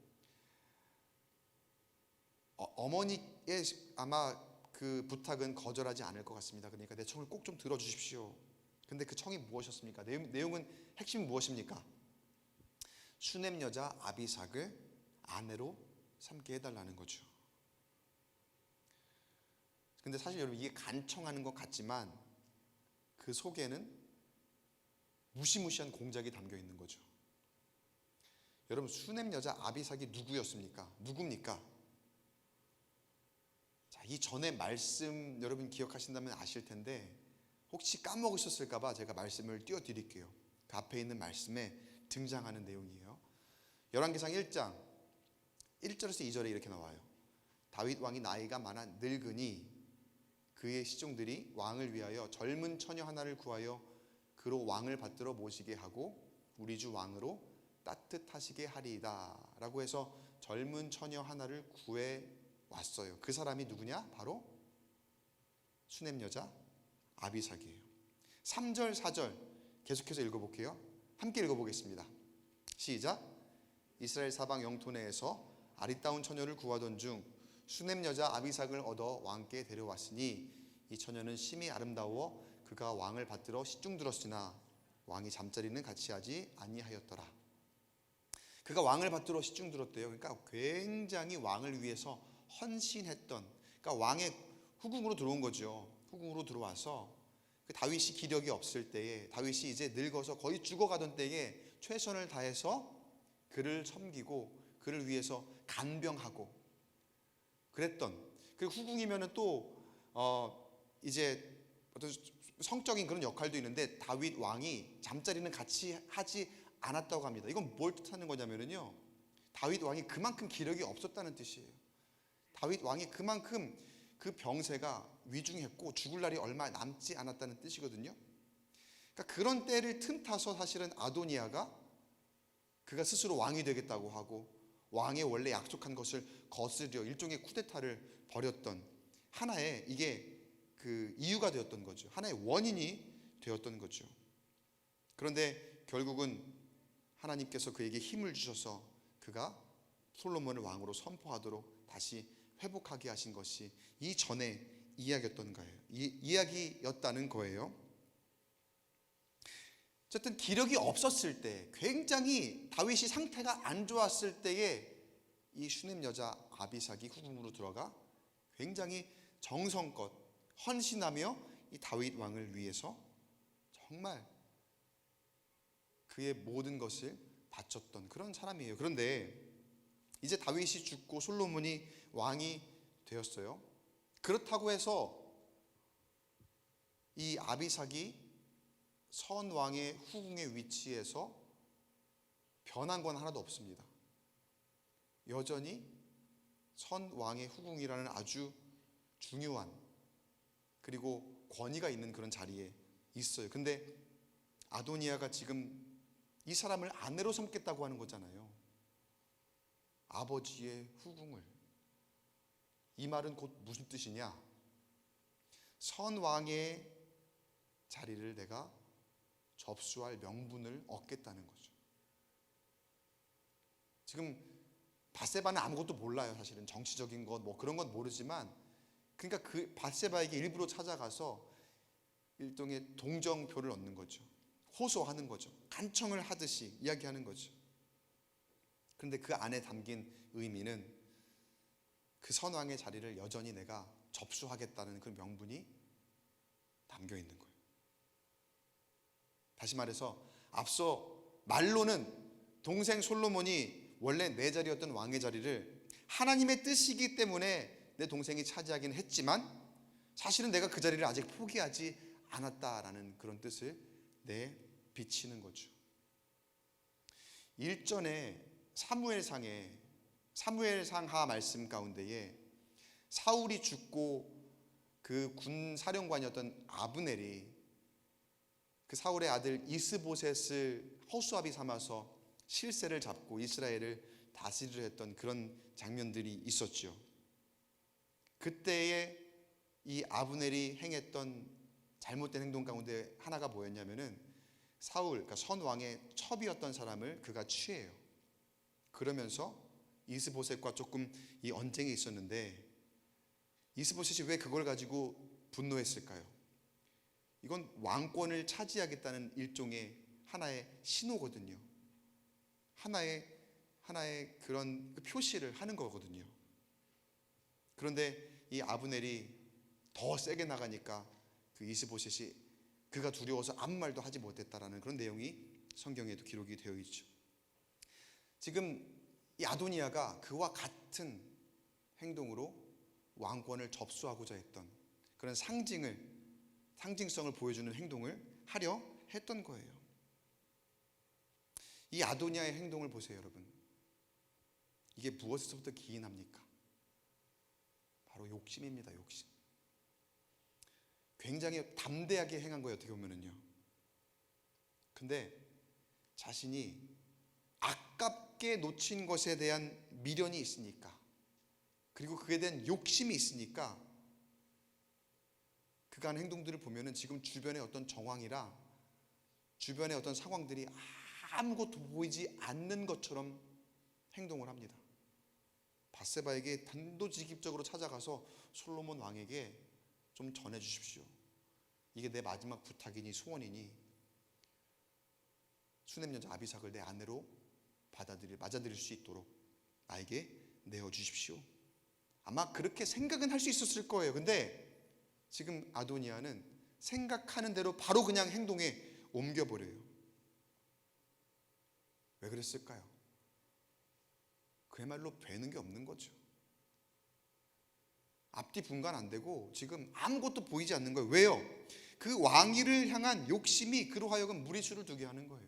어머니의 아마 그 부탁은 거절하지 않을 것 같습니다. 그러니까 내 청을 꼭 좀 들어주십시오. 근데 그 청이 무엇이었습니까? 내용은 핵심이 무엇입니까? 수넴 여자 아비삭을 아내로 삼게 해달라는 거죠. 근데 사실 여러분, 이게 간청하는 것 같지만 그 속에는 무시무시한 공작이 담겨 있는 거죠. 여러분, 수넴 여자 아비삭이 누구였습니까? 누굽니까? 자, 이 전에 말씀 여러분 기억하신다면 아실 텐데, 혹시 까먹으셨을까봐 제가 말씀을 띄워드릴게요. 그 앞에 있는 말씀에 등장하는 내용이에요. 열왕기상 1장 1절에서 2절에 이렇게 나와요. 다윗 왕이 나이가 많아 늙으니 그의 시종들이 왕을 위하여 젊은 처녀 하나를 구하여 그로 왕을 받들어 모시게 하고 우리 주 왕으로 따뜻하시게 하리이다 라고 해서 젊은 처녀 하나를 구해 왔어요. 그 사람이 누구냐? 바로 수넴 여자 아비삭이에요. 3절 4절 계속해서 읽어볼게요. 함께 읽어보겠습니다. 시작. 이스라엘 사방 영토 내에서 아리따운 처녀를 구하던 중 수넴 여자 아비삭을 얻어 왕께 데려왔으니 이 처녀는 심히 아름다워 그가 왕을 받들어 시중들었으나 왕이 잠자리는 같이 하지 아니하였더라. 그가 왕을 받들어 시중들었대요. 그러니까 굉장히 왕을 위해서 헌신했던, 그러니까 왕의 후궁으로 들어온 거죠. 후궁으로 들어와서 그 다윗이 기력이 없을 때에, 다윗이 이제 늙어서 거의 죽어가던 때에 최선을 다해서 그를 섬기고 그를 위해서 간병하고 그랬던, 그 후궁이면은 또 이제 어떤 성적인 그런 역할도 있는데, 다윗 왕이 잠자리는 같이 하지 않았다고 합니다. 이건 뭘 뜻하는 거냐면요, 다윗 왕이 그만큼 기력이 없었다는 뜻이에요. 다윗 왕이 그만큼 그 병세가 위중했고 죽을 날이 얼마 남지 않았다는 뜻이거든요. 그러니까 그런 때를 틈타서 사실은 아도니아가 그가 스스로 왕이 되겠다고 하고 왕의 원래 약속한 것을 거스려 일종의 쿠데타를 벌였던 하나의, 이게 그 이유가 되었던 거죠. 하나의 원인이 되었던 거죠. 그런데 결국은 하나님께서 그에게 힘을 주셔서 그가 솔로몬을 왕으로 선포하도록 다시 회복하게 하신 것이 이 전에 이야기였던 거예요. 이야기였다는 거예요. 어쨌든 기력이 없었을 때, 굉장히 다윗이 상태가 안 좋았을 때에 이 슈넴 여자 아비삭이 후궁으로 들어가 굉장히 정성껏 헌신하며 이 다윗 왕을 위해서 정말 그의 모든 것을 바쳤던 그런 사람이에요. 그런데 이제 다윗이 죽고 솔로몬이 왕이 되었어요. 그렇다고 해서 이 아비삭이 선 왕의 후궁의 위치에서 변한 건 하나도 없습니다. 여전히 선 왕의 후궁이라는 아주 중요한, 그리고 권위가 있는 그런 자리에 있어요. 근데 아도니아가 지금 이 사람을 아내로 삼겠다고 하는 거잖아요. 아버지의 후궁을. 이 말은 곧 무슨 뜻이냐? 선 왕의 자리를 내가 접수할 명분을 얻겠다는 거죠. 지금 밧세바는 아무것도 몰라요. 사실은 정치적인 것 뭐 그런 건 모르지만, 그러니까 그 밧세바에게 일부러 찾아가서 일종의 동정표를 얻는 거죠. 호소하는 거죠. 간청을 하듯이 이야기하는 거죠. 그런데 그 안에 담긴 의미는 그 선왕의 자리를 여전히 내가 접수하겠다는 그 명분이 담겨 있는 거예요. 다시 말해서 앞서 말로는 동생 솔로몬이 원래 내 자리였던 왕의 자리를 하나님의 뜻이기 때문에 내 동생이 차지하긴 했지만 사실은 내가 그 자리를 아직 포기하지 않았다라는 그런 뜻을 내비치는 거죠. 일전에 사무엘상하 말씀 가운데에 사울이 죽고 그 군 사령관이었던 아브넬이 그 사울의 아들 이스보셋을 허수아비 삼아서 실세를 잡고 이스라엘을 다스리려 했던 그런 장면들이 있었죠. 그때에 이 아브넬이 행했던 잘못된 행동 가운데 하나가 뭐였냐면은 사울, 그러니까 선 왕의 첩이었던 사람을 그가 취해요. 그러면서 이스보셋과 조금 이 언쟁이 있었는데 이스보셋이 왜 그걸 가지고 분노했을까요? 이건 왕권을 차지하겠다는 일종의 하나의 신호거든요. 하나의 그런 표시를 하는 거거든요. 그런데 이 아브넬이 더 세게 나가니까 그 이스보셋이 그가 두려워서 아무 말도 하지 못했다라는 그런 내용이 성경에도 기록이 되어 있죠. 지금 이 아도니아가 그와 같은 행동으로 왕권을 접수하고자 했던 그런 상징성을 보여주는 행동을 하려 했던 거예요. 이 아도니아의 행동을 보세요, 여러분. 이게 무엇에서부터 기인합니까? 바로 욕심입니다, 욕심. 굉장히 담대하게 행한 거예요, 어떻게 보면은요. 근데 자신이 아깝게 놓친 것에 대한 미련이 있으니까, 그리고 그에 대한 욕심이 있으니까 그가 하는 행동들을 보면은 지금 주변의 어떤 정황이라 주변의 어떤 상황들이 아무것도 보이지 않는 것처럼 행동을 합니다. 밧세바에게 단도직입적으로 찾아가서 솔로몬 왕에게 좀 전해 주십시오. 이게 내 마지막 부탁이니 소원이니 수넴 여자 아비삭을 내 아내로 맞아들일 수 있도록 나에게 내어 주십시오. 아마 그렇게 생각은 할 수 있었을 거예요. 근데 지금 아도니아는 생각하는 대로 바로 그냥 행동에 옮겨버려요. 왜 그랬을까요? 그야말로 되는 게 없는 거죠. 앞뒤 분간 안 되고 지금 아무것도 보이지 않는 거예요. 왜요? 그 왕위를 향한 욕심이 그로 하여금 무리수를 두게 하는 거예요.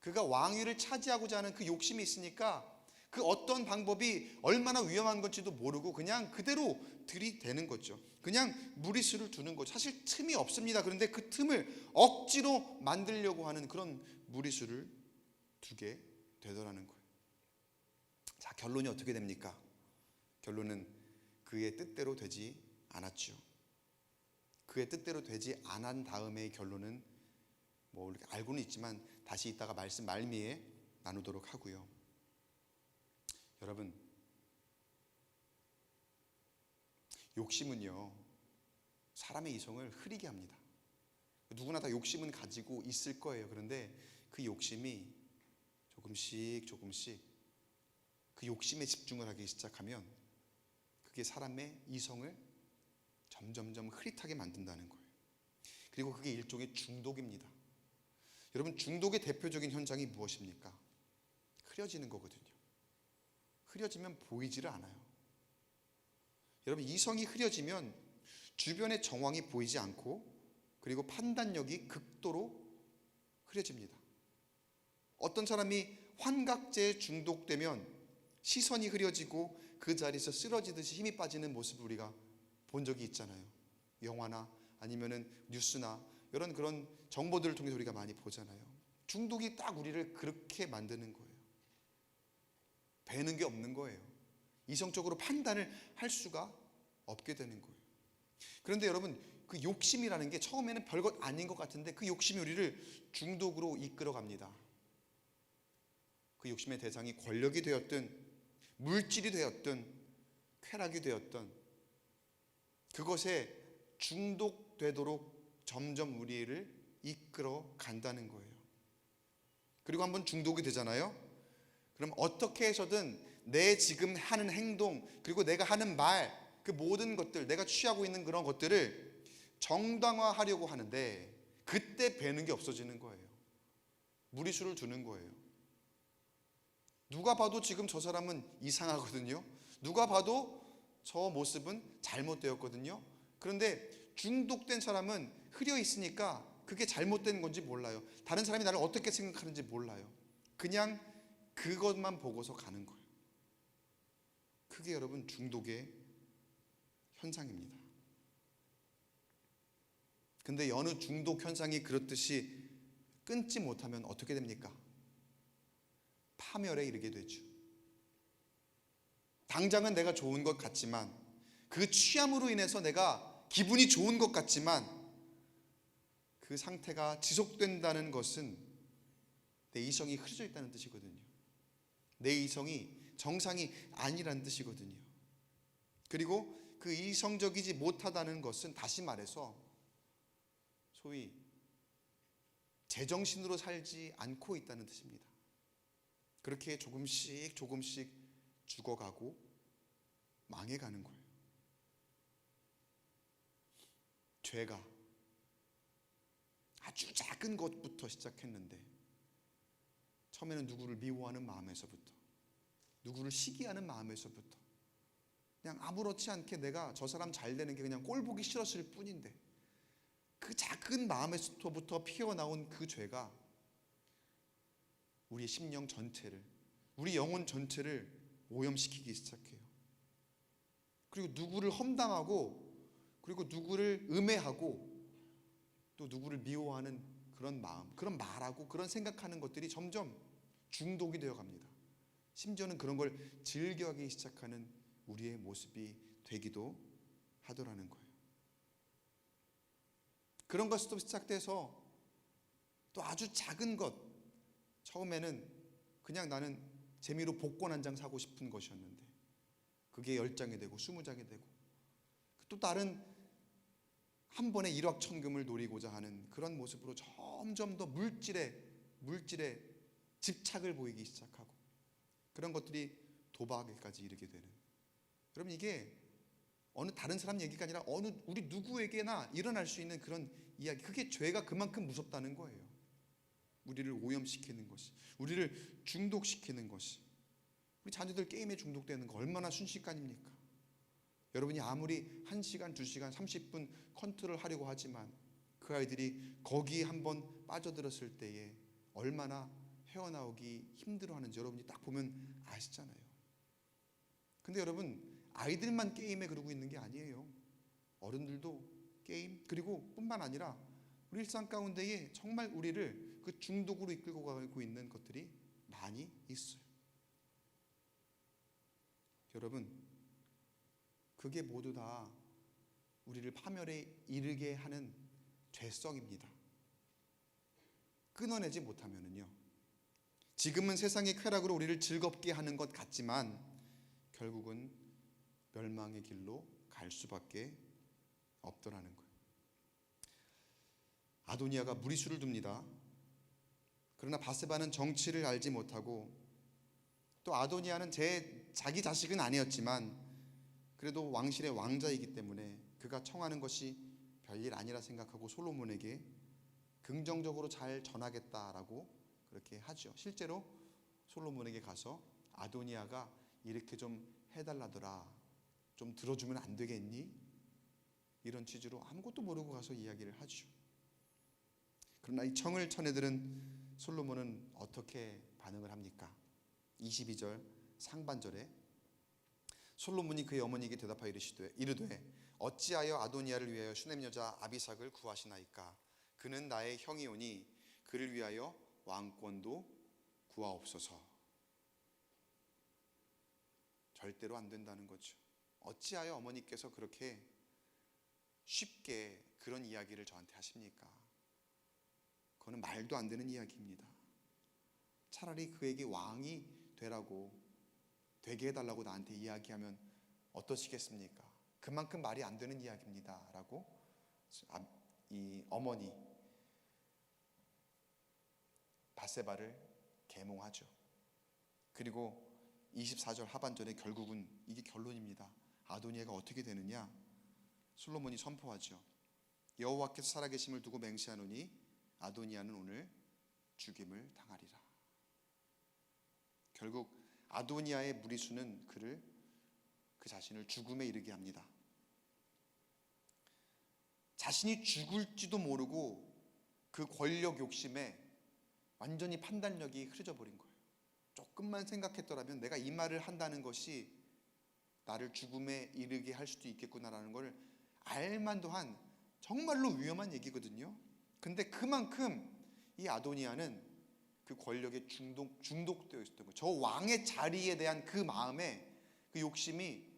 그가 왕위를 차지하고자 하는 그 욕심이 있으니까 그 어떤 방법이 얼마나 위험한 건지도 모르고 그냥 그대로 들이대는 거죠. 그냥 무리수를 두는 거죠. 사실 틈이 없습니다. 그런데 그 틈을 억지로 만들려고 하는 그런 무리수를 두게 되더라는 거예요. 자, 결론이 어떻게 됩니까? 결론은 그의 뜻대로 되지 않았죠. 그의 뜻대로 되지 않은 다음의 결론은 뭐 이렇게 알고는 있지만 다시 이따가 말씀 말미에 나누도록 하고요. 여러분, 욕심은요 사람의 이성을 흐리게 합니다. 누구나 다 욕심은 가지고 있을 거예요. 그런데 그 욕심이 조금씩 그 욕심에 집중을 하기 시작하면 그게 사람의 이성을 점점점 흐릿하게 만든다는 거예요. 그리고 그게 일종의 중독입니다. 여러분, 중독의 대표적인 현상이 무엇입니까? 흐려지는 거거든요. 흐려지면 보이지를 않아요. 여러분, 이성이 흐려지면 주변의 정황이 보이지 않고 그리고 판단력이 극도로 흐려집니다. 어떤 사람이 환각제에 중독되면 시선이 흐려지고 그 자리에서 쓰러지듯이 힘이 빠지는 모습을 우리가 본 적이 있잖아요. 영화나 아니면은 뉴스나 이런 그런 정보들을 통해서 우리가 많이 보잖아요. 중독이 딱 우리를 그렇게 만드는 거예요. 배는 게 없는 거예요. 이성적으로 판단을 할 수가 없게 되는 거예요. 그런데 여러분, 그 욕심이라는 게 처음에는 별것 아닌 것 같은데 그 욕심이 우리를 중독으로 이끌어 갑니다. 그 욕심의 대상이 권력이 되었든 물질이 되었든 쾌락이 되었든 그것에 중독되도록 점점 우리를 이끌어 간다는 거예요. 그리고 한번 중독이 되잖아요. 그럼 어떻게 해서든 내 지금 하는 행동 그리고 내가 하는 말, 그 모든 것들, 내가 취하고 있는 그런 것들을 정당화하려고 하는데 그때 배는 게 없어지는 거예요. 무리수를 두는 거예요. 누가 봐도 지금 저 사람은 이상하거든요. 누가 봐도 저 모습은 잘못되었거든요. 그런데 중독된 사람은 흐려 있으니까 그게 잘못된 건지 몰라요. 다른 사람이 나를 어떻게 생각하는지 몰라요. 그냥 그것만 보고서 가는 거예요. 그게 여러분 중독의 현상입니다. 근데 여느 중독 현상이 그렇듯이 끊지 못하면 어떻게 됩니까? 파멸에 이르게 되죠. 당장은 내가 좋은 것 같지만 그 취함으로 인해서 내가 기분이 좋은 것 같지만 그 상태가 지속된다는 것은 내 이성이 흐려져 있다는 뜻이거든요. 내 이성이 정상이 아니라는 뜻이거든요. 그리고 그 이성적이지 못하다는 것은 다시 말해서 소위 제정신으로 살지 않고 있다는 뜻입니다. 그렇게 조금씩 죽어가고 망해가는 거예요. 죄가 아주 작은 것부터 시작했는데 처음에는 누구를 미워하는 마음에서부터, 누구를 시기하는 마음에서부터, 그냥 아무렇지 않게 내가 저 사람 잘 되는 게 그냥 꼴 보기 싫었을 뿐인데 그 작은 마음에서부터 피어나온 그 죄가 우리의 심령 전체를, 우리 영혼 전체를 오염시키기 시작해요. 그리고 누구를 험담하고, 그리고 누구를 음해하고, 또 누구를 미워하는 그런 마음, 그런 말하고 그런 생각하는 것들이 점점 중독이 되어 갑니다. 심지어는 그런 걸 즐겨하기 시작하는 우리의 모습이 되기도 하더라는 거예요. 그런 것부터 시작돼서 또 아주 작은 것, 처음에는 그냥 나는 재미로 복권 한 장 사고 싶은 것이었는데 그게 10장이 되고 20장이 되고, 또 다른 한 번에 일확천금을 노리고자 하는 그런 모습으로 점점 더 물질에 집착을 보이기 시작하고, 그런 것들이 도박에까지 이르게 되는, 여러분 이게 어느 다른 사람 얘기가 아니라 어느 우리 누구에게나 일어날 수 있는 그런 이야기, 그게 죄가 그만큼 무섭다는 거예요. 우리를 오염시키는 것이, 우리를 중독시키는 것이. 우리 자녀들 게임에 중독되는 거 얼마나 순식간입니까? 여러분이 아무리 1시간, 2시간, 30분 컨트롤 하려고 하지만 그 아이들이 거기에 한번 빠져들었을 때에 얼마나 헤어나오기 힘들어하는지 여러분이 딱 보면 아시잖아요. 근데 여러분, 아이들만 게임에 그러고 있는 게 아니에요. 어른들도 게임, 그리고 뿐만 아니라 우리 일상 가운데에 정말 우리를 그 중독으로 이끌고 가고 있는 것들이 많이 있어요. 여러분, 그게 모두 다 우리를 파멸에 이르게 하는 죄성입니다. 끊어내지 못하면은요, 지금은 세상의 쾌락으로 우리를 즐겁게 하는 것 같지만 결국은 멸망의 길로 갈 수밖에 없더라는 거예요. 아도니아가 무리수를 둡니다. 그러나 바세바는 정치를 알지 못하고, 또 아도니아는 자기 자식은 아니었지만 그래도 왕실의 왕자이기 때문에 그가 청하는 것이 별일 아니라 생각하고 솔로몬에게 긍정적으로 잘 전하겠다라고 그렇게 하죠. 실제로 솔로몬에게 가서 아도니아가 이렇게 좀 해달라더라, 좀 들어주면 안 되겠니? 이런 취지로 아무것도 모르고 가서 이야기를 하죠. 그러나 이 청을 처내들은 솔로몬은 어떻게 반응을 합니까? 22절 상반절에 솔로몬이 그의 어머니에게 대답하여 이르되 어찌하여 아도니아를 위하여 슈넴 여자 아비삭을 구하시나이까? 그는 나의 형이오니 그를 위하여 왕권도 구하옵소서. 절대로 안 된다는 거죠. 어찌하여 어머니께서 그렇게 쉽게 그런 이야기를 저한테 하십니까? 그거는 말도 안 되는 이야기입니다. 차라리 그에게 왕이 되게 해달라고 나한테 이야기하면 어떠시겠습니까? 그만큼 말이 안 되는 이야기입니다 라고 이 어머니 바세바를 계몽하죠. 그리고 24절 하반절에 결국은 이게 결론입니다. 아도니아가 어떻게 되느냐? 솔로몬이 선포하죠. 여호와께서 살아계심을 두고 맹세하노니 아도니아는 오늘 죽임을 당하리라. 결국 아도니아의 무리수는 그 자신을 죽음에 이르게 합니다. 자신이 죽을지도 모르고 그 권력 욕심에 완전히 판단력이 흐려져 버린 거예요. 조금만 생각했더라면 내가 이 말을 한다는 것이 나를 죽음에 이르게 할 수도 있겠구나라는 걸 알만도 한 정말로 위험한 얘기거든요. 근데 그만큼 이 아도니아는 그 권력에 중독되어 있었던 거예요. 저 왕의 자리에 대한 그 마음에 그 욕심이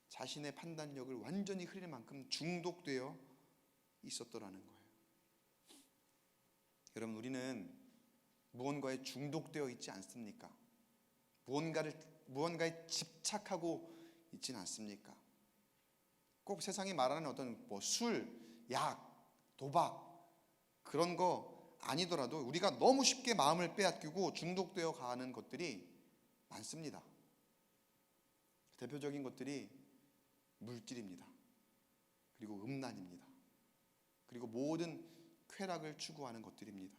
자신의 판단력을 완전히 흐릴 만큼 중독되어 있었더라는 거예요. 여러분, 우리는 무언가에 중독되어 있지 않습니까? 무언가에 집착하고 있지는 않습니까? 꼭 세상이 말하는 어떤 술, 약, 도박 그런 거 아니더라도 우리가 너무 쉽게 마음을 빼앗기고 중독되어 가는 것들이 많습니다. 대표적인 것들이 물질입니다. 그리고 음란입니다. 그리고 모든 쾌락을 추구하는 것들입니다.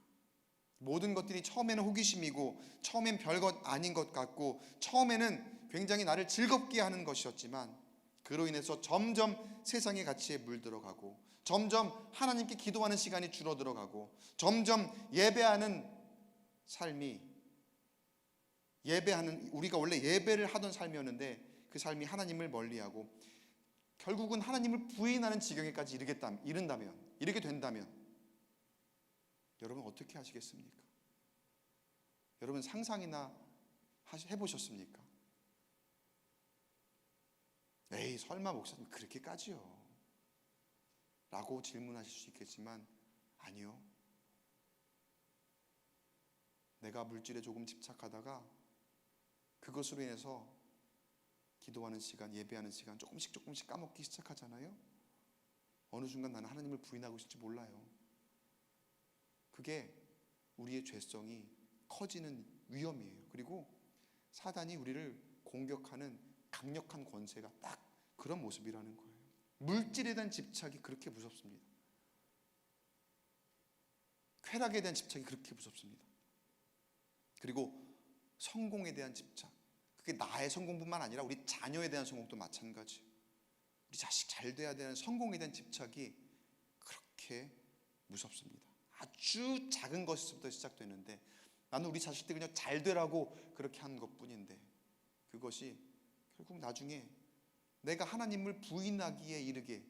모든 것들이 처음에는 호기심이고 처음엔 별것 아닌 것 같고 처음에는 굉장히 나를 즐겁게 하는 것이었지만 그로 인해서 점점 세상의 가치에 물들어가고 점점 하나님께 기도하는 시간이 줄어들어가고 점점 예배하는 삶이 우리가 원래 예배를 하던 삶이었는데 그 삶이 하나님을 멀리하고 결국은 하나님을 부인하는 지경에까지 이르게 된다면 여러분 어떻게 하시겠습니까? 여러분 상상이나 해보셨습니까? 에이 설마 목사님 그렇게까지요? 라고 질문하실 수 있겠지만 아니요. 내가 물질에 조금 집착하다가 그것으로 인해서 기도하는 시간, 예배하는 시간 조금씩 까먹기 시작하잖아요. 어느 순간 나는 하나님을 부인하고 있을지 몰라요. 그게 우리의 죄성이 커지는 위험이에요. 그리고 사단이 우리를 공격하는 강력한 권세가 딱 그런 모습이라는 거예요. 물질에 대한 집착이 그렇게 무섭습니다. 쾌락에 대한 집착이 그렇게 무섭습니다. 그리고 성공에 대한 집착, 그게 나의 성공뿐만 아니라 우리 자녀에 대한 성공도 마찬가지예요. 우리 자식 잘 돼야 되는 성공에 대한 집착이 그렇게 무섭습니다. 아주 작은 것부터 시작되는데 나는 우리 자식들 그냥 잘 되라고 그렇게 한 것뿐인데 그것이 결국 나중에 내가 하나님을 부인하기에 이르게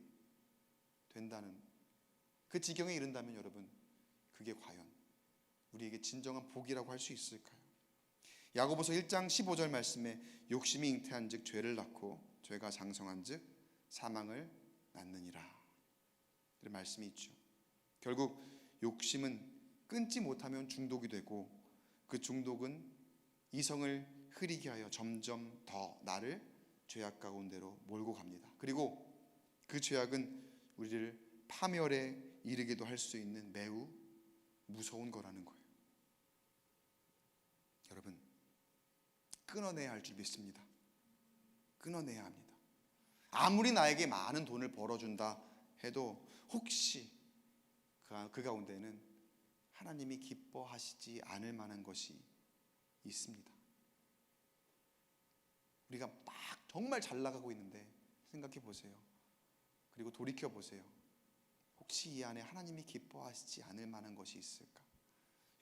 된다는 그 지경에 이른다면 여러분 그게 과연 우리에게 진정한 복이라고 할 수 있을까요? 야고보서 1장 15절 말씀에 욕심이 잉태한 즉 죄를 낳고 죄가 장성한 즉 사망을 낳느니라 이런 말씀이 있죠. 결국 욕심은 끊지 못하면 중독이 되고 그 중독은 이성을 흐리게 하여 점점 더 나를 죄악 가운데로 몰고 갑니다. 그리고 그 죄악은 우리를 파멸에 이르게도 할 수 있는 매우 무서운 거라는 거예요. 여러분 끊어내야 할 줄 믿습니다. 끊어내야 합니다. 아무리 나에게 많은 돈을 벌어준다 해도 혹시 그 가운데는 하나님이 기뻐하시지 않을 만한 것이 있습니다. 우리가 막 정말 잘 나가고 있는데 생각해 보세요. 그리고 돌이켜 보세요. 혹시 이 안에 하나님이 기뻐하시지 않을 만한 것이 있을까?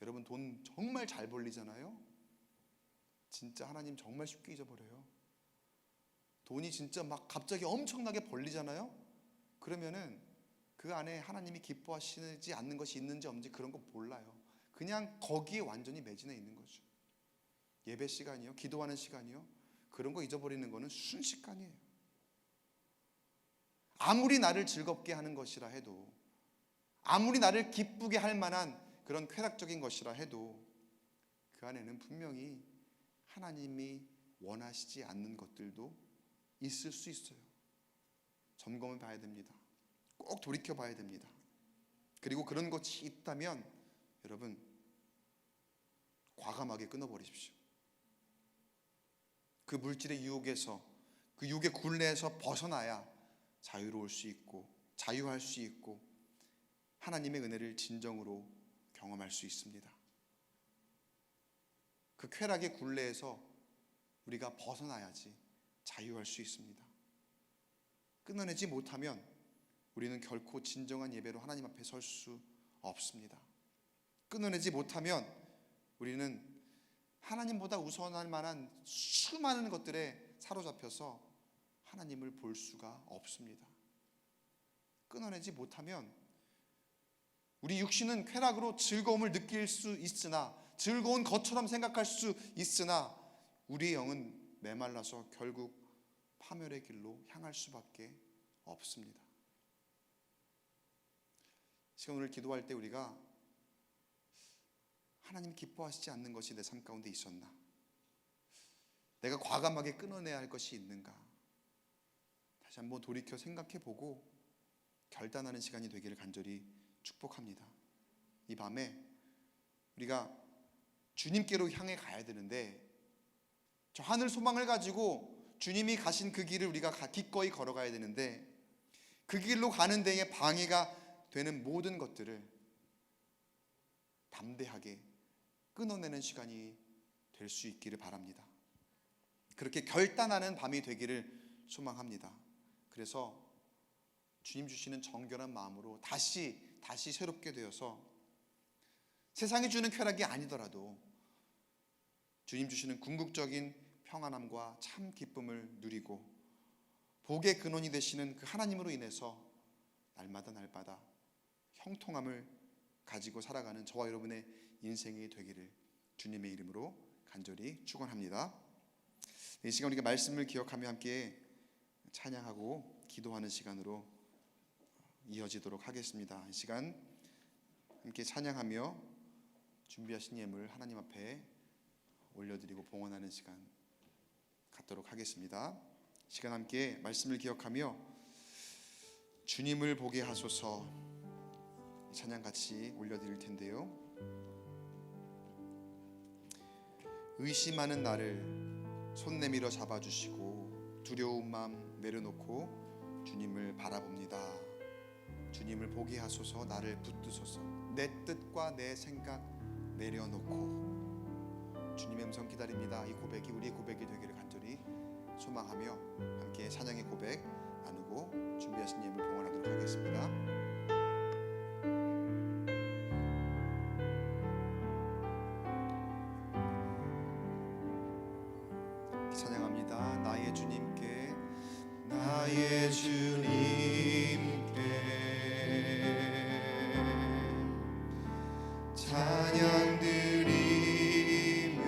여러분 돈 정말 잘 벌리잖아요. 진짜 하나님 정말 쉽게 잊어버려요. 돈이 진짜 막 갑자기 엄청나게 벌리잖아요. 그러면은 그 안에 하나님이 기뻐하시지 않는 것이 있는지 없는지 그런 거 몰라요. 그냥 거기에 완전히 매진해 있는 거죠. 예배 시간이요, 기도하는 시간이요, 그런 거 잊어버리는 거는 순식간이에요. 아무리 나를 즐겁게 하는 것이라 해도, 아무리 나를 기쁘게 할 만한 그런 쾌락적인 것이라 해도 그 안에는 분명히 하나님이 원하시지 않는 것들도 있을 수 있어요. 점검을 봐야 됩니다. 꼭 돌이켜 봐야 됩니다. 그리고 그런 것이 있다면 여러분 과감하게 끊어버리십시오. 그 물질의 유혹에서, 그 유혹의 굴레에서 벗어나야 자유로울 수 있고 자유할 수 있고 하나님의 은혜를 진정으로 경험할 수 있습니다. 그 쾌락의 굴레에서 우리가 벗어나야지 자유할 수 있습니다. 끊어내지 못하면 우리는 결코 진정한 예배로 하나님 앞에 설 수 없습니다. 끊어내지 못하면 우리는 하나님보다 우선할 만한 수많은 것들에 사로잡혀서 하나님을 볼 수가 없습니다. 끊어내지 못하면 우리 육신은 쾌락으로 즐거움을 느낄 수 있으나, 즐거운 것처럼 생각할 수 있으나 우리의 영은 메말라서 결국 파멸의 길로 향할 수밖에 없습니다. 지금 오늘 기도할 때 우리가 하나님 기뻐하시지 않는 것이 내 삶 가운데 있었나? 내가 과감하게 끊어내야 할 것이 있는가? 다시 한번 돌이켜 생각해보고 결단하는 시간이 되기를 간절히 축복합니다. 이 밤에 우리가 주님께로 향해 가야 되는데, 저 하늘 소망을 가지고 주님이 가신 그 길을 우리가 기꺼이 걸어가야 되는데, 그 길로 가는 데에 방해가 되는 모든 것들을 담대하게 끊어내는 시간이 될 수 있기를 바랍니다. 그렇게 결단하는 밤이 되기를 소망합니다. 그래서 주님 주시는 정결한 마음으로 다시 새롭게 되어서 세상이 주는 쾌락이 아니더라도 주님 주시는 궁극적인 평안함과 참 기쁨을 누리고 복의 근원이 되시는 그 하나님으로 인해서 날마다 형통함을 가지고 살아가는 저와 여러분의 인생이 되기를 주님의 이름으로 간절히 축원합니다. 이 시간 우리가 말씀을 기억하며 함께 찬양하고 기도하는 시간으로 이어지도록 하겠습니다. 이 시간 함께 찬양하며 준비하신 예물 하나님 앞에 올려드리고 봉헌하는 시간 갖도록 하겠습니다. 시간 함께 말씀을 기억하며 주님을 보게 하소서 찬양 같이 올려드릴 텐데요. 의심하는 나를 손 내밀어 잡아주시고 두려운 마음 내려놓고 주님을 바라봅니다. 주님을 보게 하소서. 나를 붙드소서. 내 뜻과 내 생각 내려놓고 주님의 음성 기다립니다. 이 고백이 우리의 고백이 되기를 간절히 소망하며 함께 찬양의 고백 나누고 준비하신 예물 봉헌하도록 하겠습니다. 찬양합니다. 나의 주님께 나의 주님께 찬양 드리며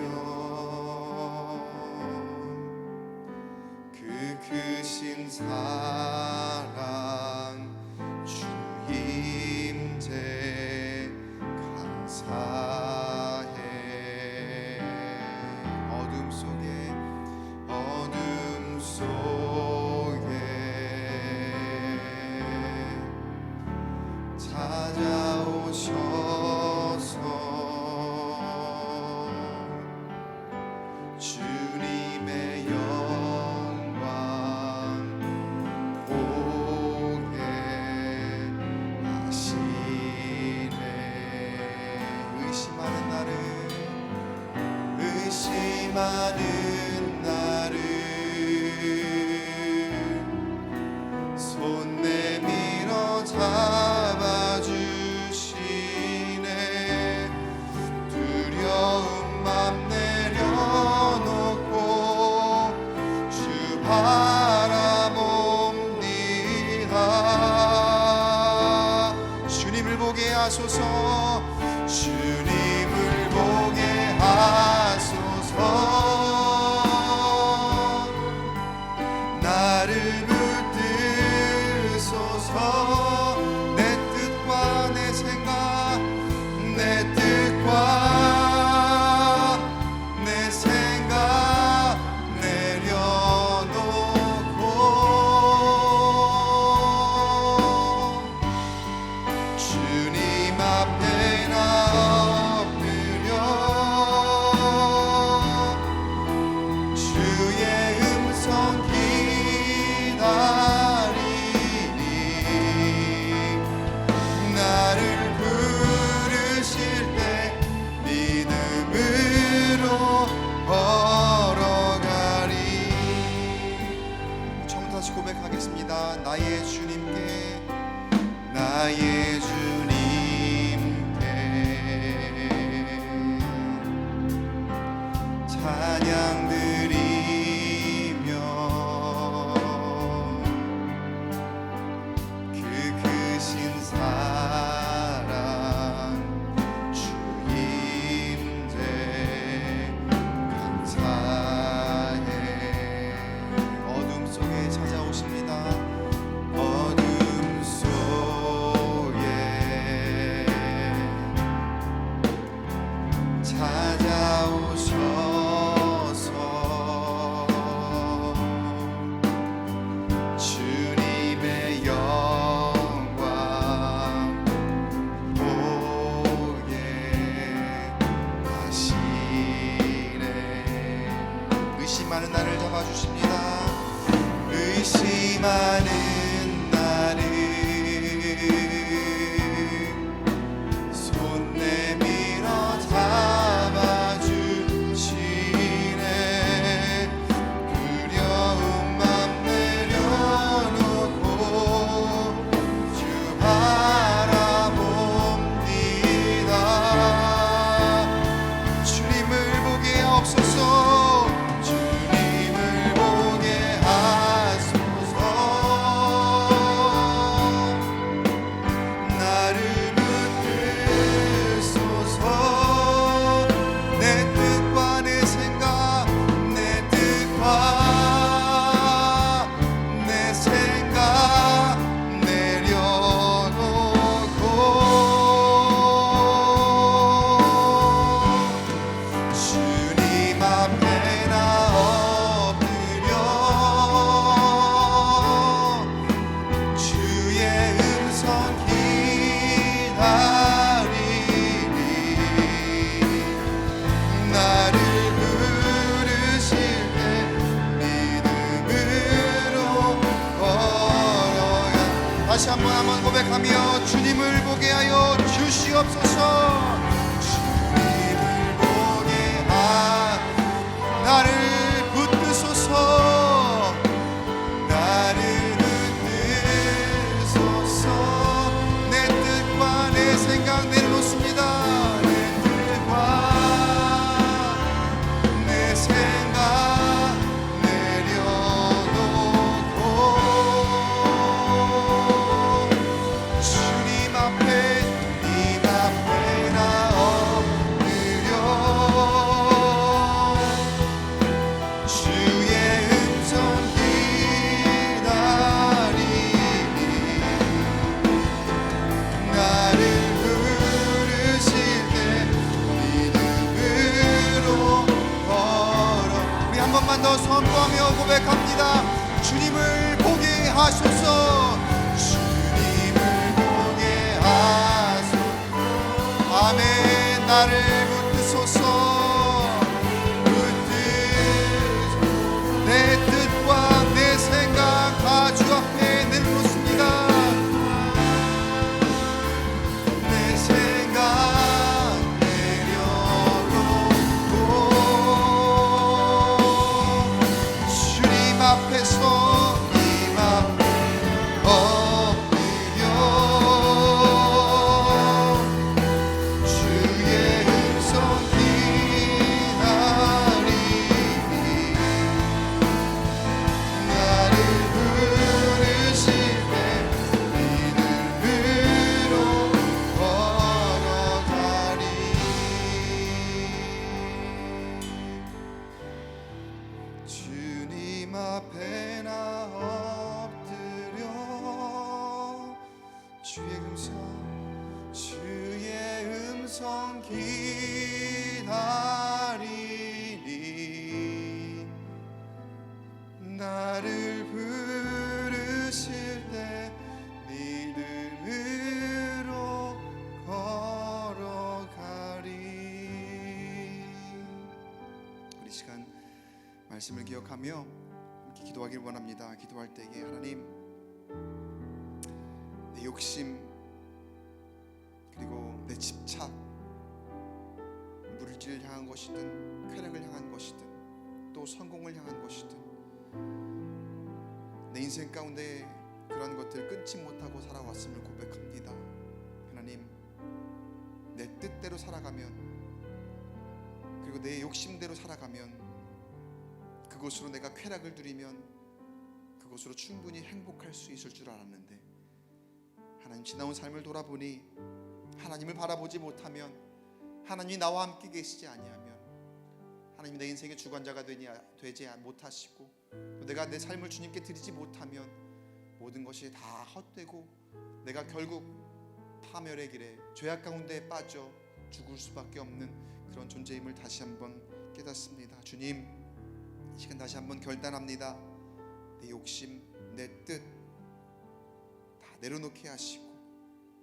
그 크신 사랑 주 임재 감사해. 어둠 속에 찾아오셔서 주님의 영광 보게 하시네. 의심하는 나를 손 내밀어 잡아주시네. 두려운 맘 내려놓고 주 바라봅니다. 주님을 보게 하소서. 주님을 보게 하소서. 나를 붙드소서. 내 뜻과 내 생각 내 뜻과 내 생각 내려놓고 주님 앞에 나 엎드려 주의 음성 기다리니 나를 부르실 때 믿음으로 걸어가리. 처음부터 다시 고백하겠습니다. 나의 주님께 나의 주님께 찬양 드리며 그 크신 사랑 주 임재 감사해. 어둠 속에 도와주십니다. 의심하는 나를 손 내밀어 잡아주시네. 두려운 맘 내려놓고 주 바라봅니다. 주님을 보게 하옵소서. 주님을 보게 하소서. 나를 붙드소서. 내 뜻과 내 생각, 내 뜻과 내 생각 내려놓고 주님 앞에 나 엎드려 주의 음성 기다리니 나를 부르실 때 믿음으로 걸어가. 다시 한번 고백하며 주님을 보게 하여 주시옵소서. 주님을 보게 나를 붙드소서. 나를 붙드소서. 내 뜻과 내 생각 내려놓습니다. 내 뜻과 내 생각 내려놓고 주님 앞에 나 엎드려 주의 음성 기다리니 나를 부르실 때 믿음으로 걸어. 우리 한 번만 더 선포하며 고백합니다. 주님을 보게 하소서. 주님을 보게 하소서. 아멘. 나를 붙드소서. 내 뜻과 내 생각 다 주 앞에 내려놓습니다. 내 생각 내려놓고 주님 앞에서 님 앞에 엎드려 주의 음성 기다리니 나를 부르실 때 믿음으로 걸어가리. 주님 앞에 나 엎드려 주의 음성 기다리니 나를 부르실 때 믿음으로 걸어가리. 우리 시간 말씀을 기억하며 함께 기도하기를 원합니다. 기도할 때에 하나님, 내 욕심 그리고 내 집착, 물질을 향한 것이든 쾌락을 향한 것이든 또 성공을 향한 것이든 내 인생 가운데 그런 것들 끊지 못하고 살아왔음을 고백합니다. 하나님, 내 뜻대로 살아가면 그리고 내 욕심대로 살아가면 그곳으로 내가 쾌락을 누리면 그곳으로 충분히 행복할 수 있을 줄 알았는데 하나님, 지나온 삶을 돌아보니 하나님을 바라보지 못하면, 하나님이 나와 함께 계시지 아니하면, 하나님이 내 인생의 주관자가 되지 못하시고 내가 내 삶을 주님께 드리지 못하면 모든 것이 다 헛되고 내가 결국 파멸의 길에 죄악 가운데 빠져 죽을 수밖에 없는 그런 존재임을 다시 한번 깨닫습니다. 주님, 이 시간 다시 한번 결단합니다. 내 욕심, 내 뜻 다 내려놓게 하시고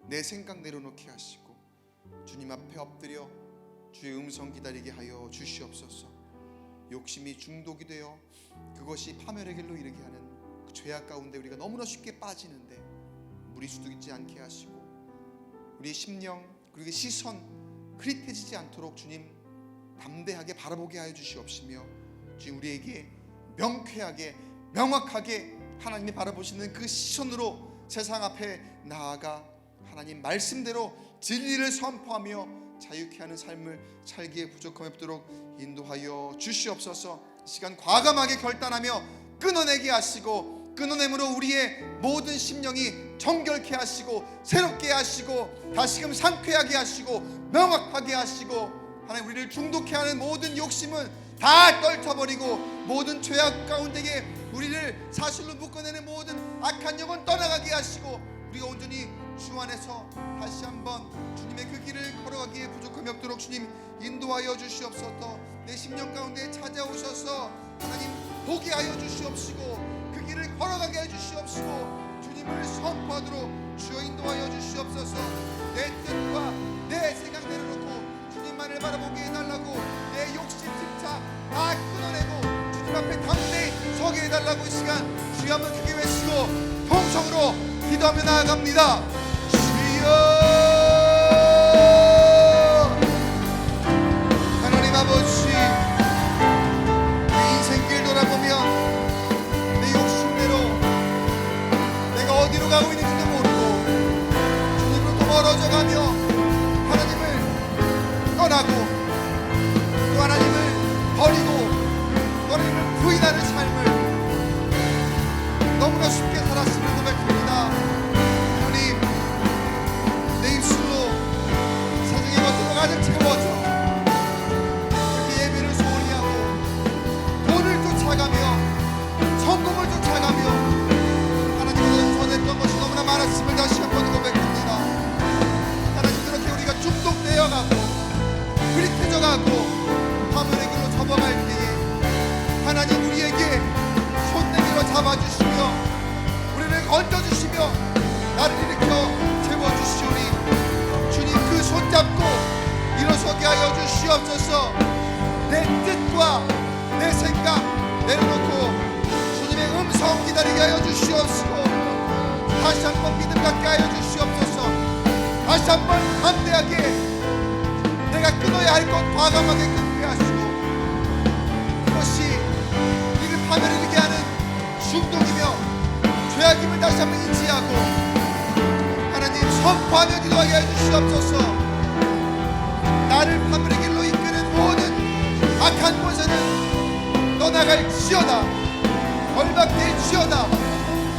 내 생각 내려놓게 하시고 주님 앞에 엎드려 주의 음성 기다리게 하여 주시옵소서. 욕심이 중독이 되어 그것이 파멸의 길로 이르게 하는 그 죄악 가운데 우리가 너무나 쉽게 빠지는데 무리수두지 않게 하시고 우리의 심령 그리고 시선 흐릿해지지 않도록 주님 담대하게 바라보게 하여 주시옵시며 주님 우리에게 명쾌하게 명확하게 하나님이 바라보시는 그 시선으로 세상 앞에 나아가 하나님 말씀대로 진리를 선포하며 자유케 하는 삶을 살기에 부족함이 없도록 인도하여 주시옵소서. 이 시간 과감하게 결단하며 끊어내게 하시고 끊어냄으로 우리의 모든 심령이 정결케 하시고 새롭게 하시고 다시금 상쾌하게 하시고 명확하게 하시고 하나님 우리를 중독케 하는 모든 욕심은 다 떨쳐버리고 모든 죄악 가운데에 우리를 사실로 묶어내는 모든 악한 영혼 떠나가게 하시고 우리가 온전히 주 안에서 다시 한번 주님의 그 길을 걸어가기에 부족함이 없도록 주님 인도하여 주시옵소서. 내 심령 가운데 찾아오셔서 하나님 보게 하여 주시옵시고 그 길을 걸어가게 해 주시옵시고 주님을 선포하도록 주여 인도하여 주시옵소서. 내 뜻과 내 생각 내려놓고 주님만을 바라보게 해달라고 내 욕심 집착 다 끊어내고 주님 앞에 담대히 서게 해달라고 이 시간 주여 한번 크게 외치고 통성으로 기도하며 나아갑니다. 주여 하나님 아버지 내 인생길 돌아보면 내 욕심대로 내가 어디로 가고 있는지도 모르고 주님으로부터 멀어져가며 하나님을 떠나고 또 하나님을 버리고 하나님을 부인하는 삶을 너무나 쉽게 살았음을 고백합니다. 주님 내 입술로 세상의 것들로 가득 채워져 그렇게 예배를 소홀히 하고 돈을 쫓아가며 성공을 쫓아가며 하나님을 원했던 것이 너무나 많았음을 다시 한번 고백합니다. 하나님 그렇게 우리가 중독되어 가고 흐릿해져 가고 화면의 길로 접어갈 때에 하나님 우리에게 손 내밀어 잡아주시며 우리를 건져주시며 나를 일으켜 세워주시오니 주님 그 손잡고 일어서게 하여 주시옵소서. 내 뜻과 내 생각 내려놓고 주님의 음성 기다리게 하여 주시옵시고 다시 한번 믿음 갖게 하여 주시옵소서. 다시 한번 담대하게 내가 끊어야 할 것 과감하게 끊게 하시고 그것이 우리를 파멸을 이르게 하는 중독이며 죄악임을 다시 한번 인지하고 하나님 선포하며 기도하게 해주시옵소서. 나를 파멸의 길로 이끄는 모든 악한 곳에는 떠나갈지어다 벌받을지어다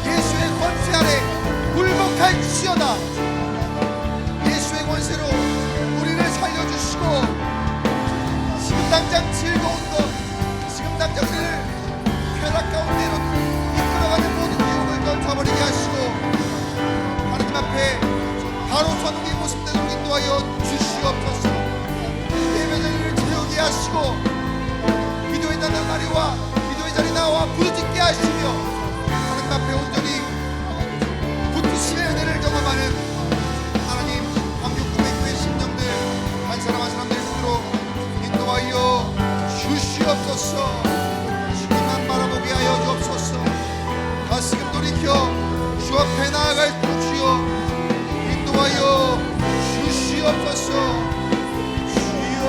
예수의 권세 아래 굴복할지어다. 예수의 권세로 우리를 살려주시고 지금 당장 즐거운 것 지금 당장 우리를 쾌락 가운데로 이끌어가는 모든 유혹을 던져버리게 하시고 하나님 앞에 바로 서는 이 모습대로 인도하여 주시옵소서. 예배 자리를 채우게 하시고 기도의 자리와 기도의 자리 나와 부르짖게 하시며 하나님 앞에 온전히 붙으심의 은혜를 경험하는 하나님 감격구백구의 심령들 한 사람 한 사람들 스스로 인도하여 주시옵소서. 주님만 바라보게 하여 주옵소서. 다시금 돌이켜 주 앞에 나아갈 수 주여 인도하여 주시옵소서. 주여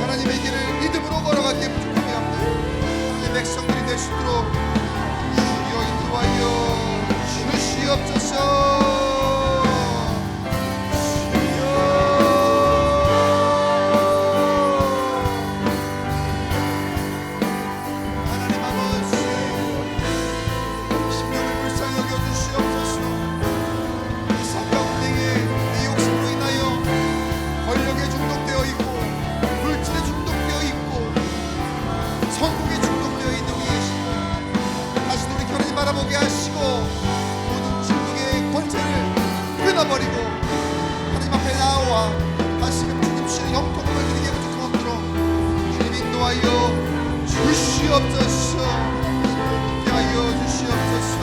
하나님의 길을 믿음으로 걸어가기에 부족함이 없는 하나님의 백성들이 될 수 있도록 주여 인도하여 주시옵소서. 바라보게 하시고 모든 중독의 권세를 끊어버리고 하나님 앞에 나와 다시금 주님 주시는 영통을 드리게 부족함 없도록 주님 인도하여 주시옵소서. 인도하여 주시옵소서.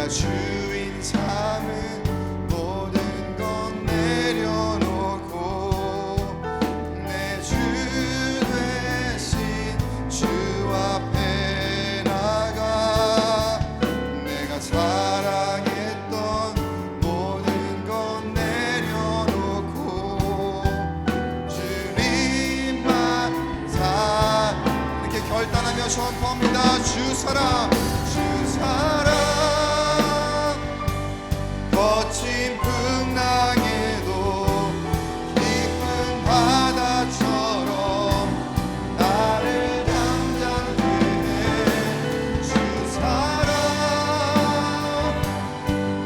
내가 주인 삼은 모든 건 내려놓고 내 주 되신 주 앞에 나가 내가 사랑했던 모든 건 내려놓고 주님만 이렇게 결단하며 선포합니다. 주 사랑 거친 풍랑에도 깊은 바다처럼 나를 잠잠케 해 주 사랑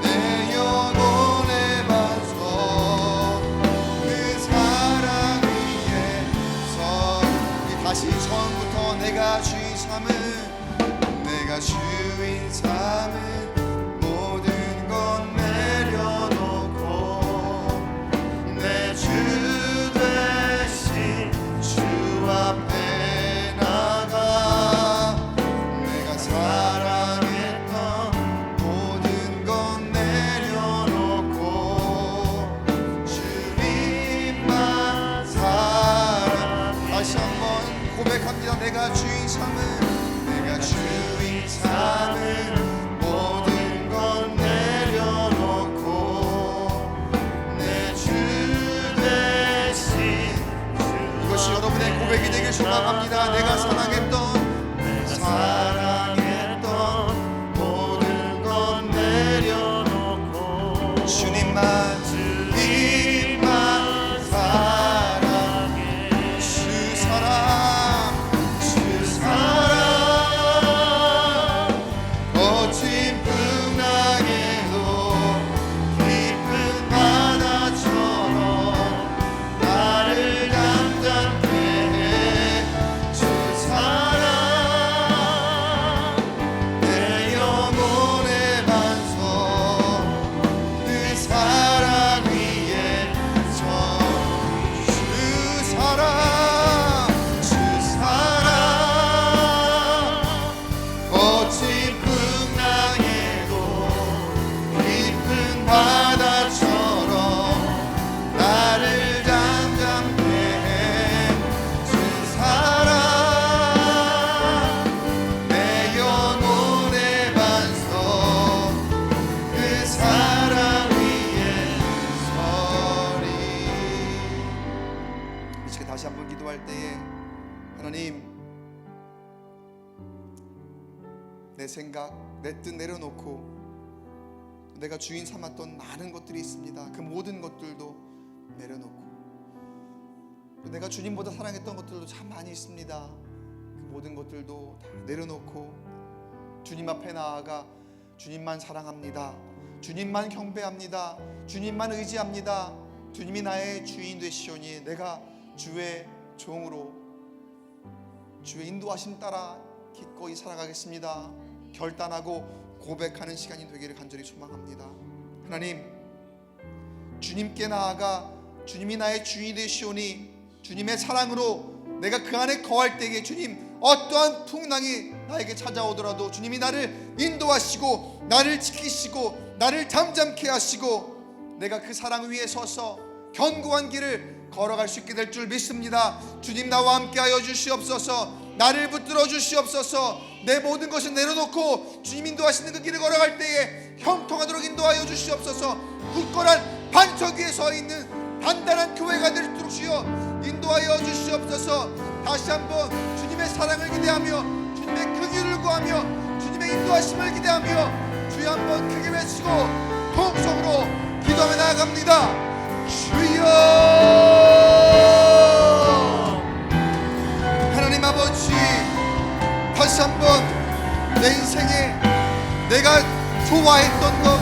내 영혼의 반석 그 사랑 위에서 다시 처음부터 내가 주인 삼은 모든 건 내려놓고 내 주 되신 주 앞에 나가 내가 사랑했던 모든 건 내려놓고 주님만 사랑 다시 한번 고백합니다. 내가 주인 삼은 모든 건 내려놓고 내 주 대신 이것이 여러분의 고백이 되길 소망합니다. 내가 사랑했던 모든 건 내려놓고 주님만 사랑해 주 사랑 거친 풍랑에도 깊은 바다처럼 나를 잠잠케 해 주 사랑 내 영혼의 반석 그 사랑 위에 주 사랑 거친 바다처럼 나를 잠잠케 해 주 사랑 내 영혼의 반석 그 사랑 위에 서리. 이렇게 다시 한번 기도할 때에 하나님 내 생각 내 뜻 내려놓고 내가 주인 삼았던 많은 것들이 있습니다. 그 모든 것들도 내려놓고 또 내가 주님보다 사랑했던 것들도 참 많이 있습니다. 그 모든 것들도 다 내려놓고 주님 앞에 나아가 주님만 사랑합니다. 주님만 경배합니다. 주님만 의지합니다. 주님이 나의 주인 되시오니 내가 주의 종으로 주의 인도하심 따라 기꺼이 살아가겠습니다. 결단하고 고백하는 시간이 되기를 간절히 소망합니다. 하나님, 주님께 나아가 주님이 나의 주인이 되시오니 주님의 사랑으로 내가 그 안에 거할 때에 주님 어떠한 풍랑이 나에게 찾아오더라도 주님이 나를 인도하시고 나를 지키시고 나를 잠잠케 하시고 내가 그 사랑 위에 서서 견고한 길을 걸어갈 수 있게 될 줄 믿습니다. 주님 나와 함께하여 주시옵소서. 나를 붙들어 주시옵소서. 내 모든 것을 내려놓고 주님 인도하시는 그 길을 걸어갈 때에 형통하도록 인도하여 주시옵소서. 굳건한 반석 위에 서 있는 단단한 교회가 될 수 있도록 주여 인도하여 주시옵소서. 다시 한번 주님의 사랑을 기대하며 주님의 긍휼을 구하며 주님의 인도하심을 기대하며 주여 한번 크게 외치고 통성으로 기도하며 나아갑니다. 주여 하나님 아버지, 다시 한번 내 인생에 내가 좋아했던 것,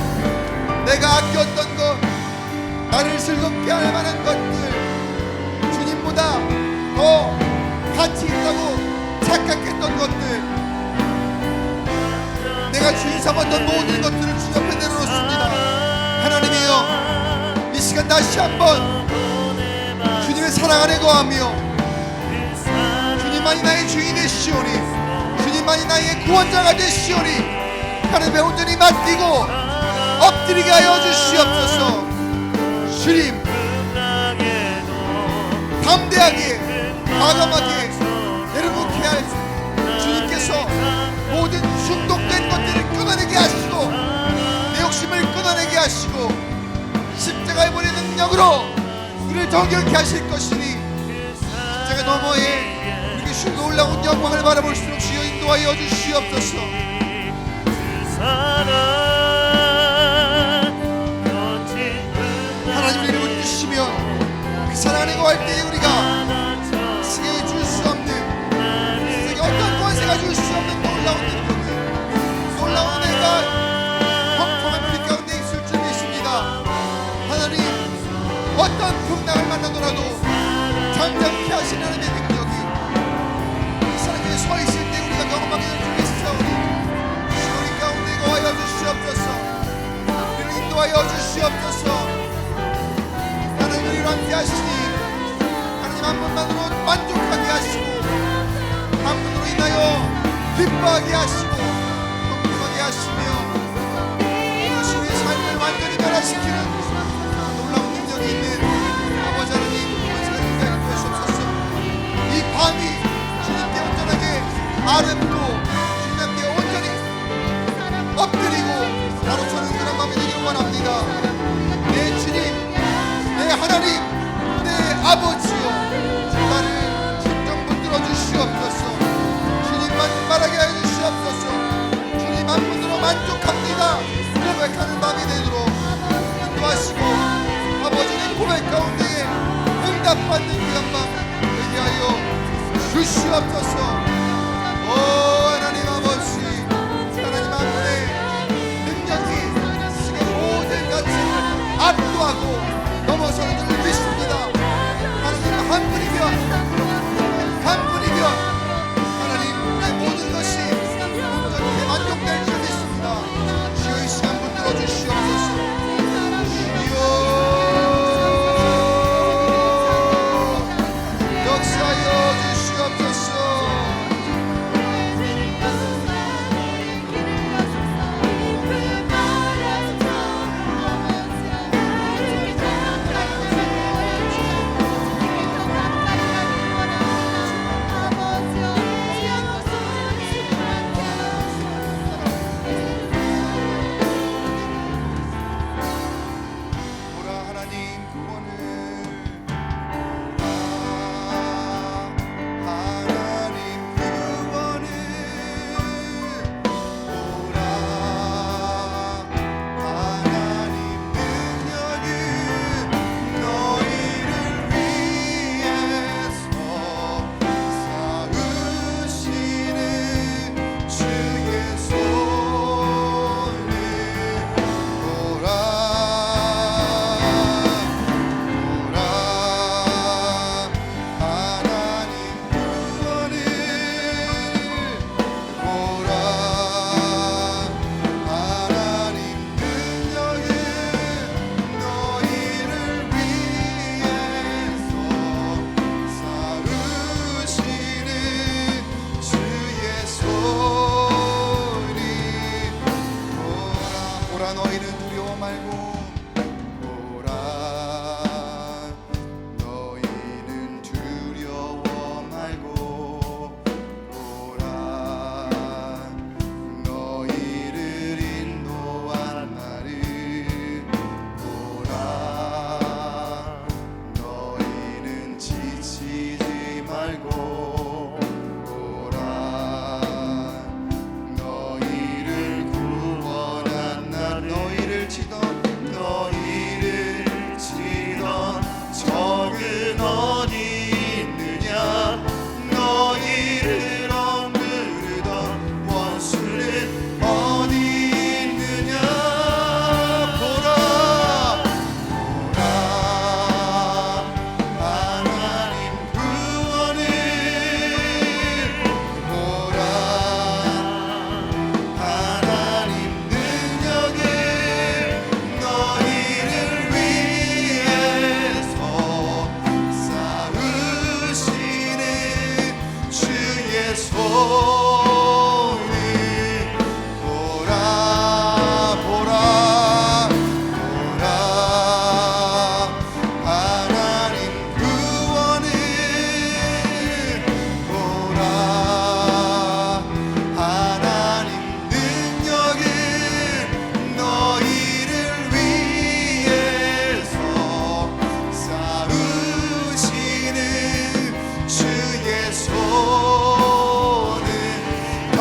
내가 아꼈던 것, 나를 즐겁게 할 만한 것들, 주님보다 더 가치 있다고 착각했던 것들, 내가 주인 삼았던 모든 것들을 주 옆에 내려놓습니다. 하나님이여, 이 시간 다시 한번 주님의 사랑 안에 거하며 주님만이 나의 주인이 되시오니, 주님만이 나의 구원자가 되시오니 하나님의 온전히 맡기고 엎드리게 하여 주시옵소서. 주님, 담대하게 과감하게 내려놓게 할 주님께서 모든 중독된 것들을 끊어내게 하시고 내 욕심을 끊어내게 하시고 십자가의 본의 능력으로 우리를 정결케 하실 것이니 십자가 너머에 우리에게 주 놀라운 영광을 바라볼수록 주여 인도하여 주시옵소서. 하나님 이름을 주시며 그 사랑 안에 거할 때에 우리가 세상에 줄 수 없는, 세상에 어떤 권세가 줄 수 없는 놀라운 능력을, 놀라운 내가 형통한 우리 가운데 있을 줄 믿습니다. 하나님, 어떤 풍랑을 만나더라도 잠잠케 하시는 하나님의 능력이 이 사람에게 서 있을 때 우리가 경험하게 될 줄 믿사오니 우리 가운데 거하여 주시옵소서. 우리를 인도하여 주시옵소서. 하나님 우리를 함께 하시니 하나님 한 분만으로 만족하게 하시고 한 분으로 인하여 기뻐하게 하시고 평등하게 하시며 이것이 우리의 삶을 완전히 변화시키는 놀라운 능력이 있는 아버지 하나님, 권세가 인도하여 주시옵소서. 이 밤이 주님께 온전하게 아뢰고 주님께 온전히 엎드리고 나로서는 그런 마음이 되기를 원합니다. 내 주님, 내 하나님, 내 아버지여, 나를 진정 붙들어 주시옵소서. 주님만 말하게 하여 주시옵소서. 주님 한 분으로 만족합니다 고백하는 밤이 되도록 인도하시고 아버지의 고백 가운데에 응답받는 귀한 밤 되게 하여 주시옵소서. 오 하나님 아버지, 하나님 한 분의 능력이 세계 모든 것을 압도하고 넘어서는 줄 믿습니다. 하나님 한 분이면 하나님 내 모든 것이 온전히 만족될 줄 믿습니다. 주여 이 시간 붙들어 주시옵소서. 주여 역사하여 주시옵소서. 오라 하나님 구원을, 오라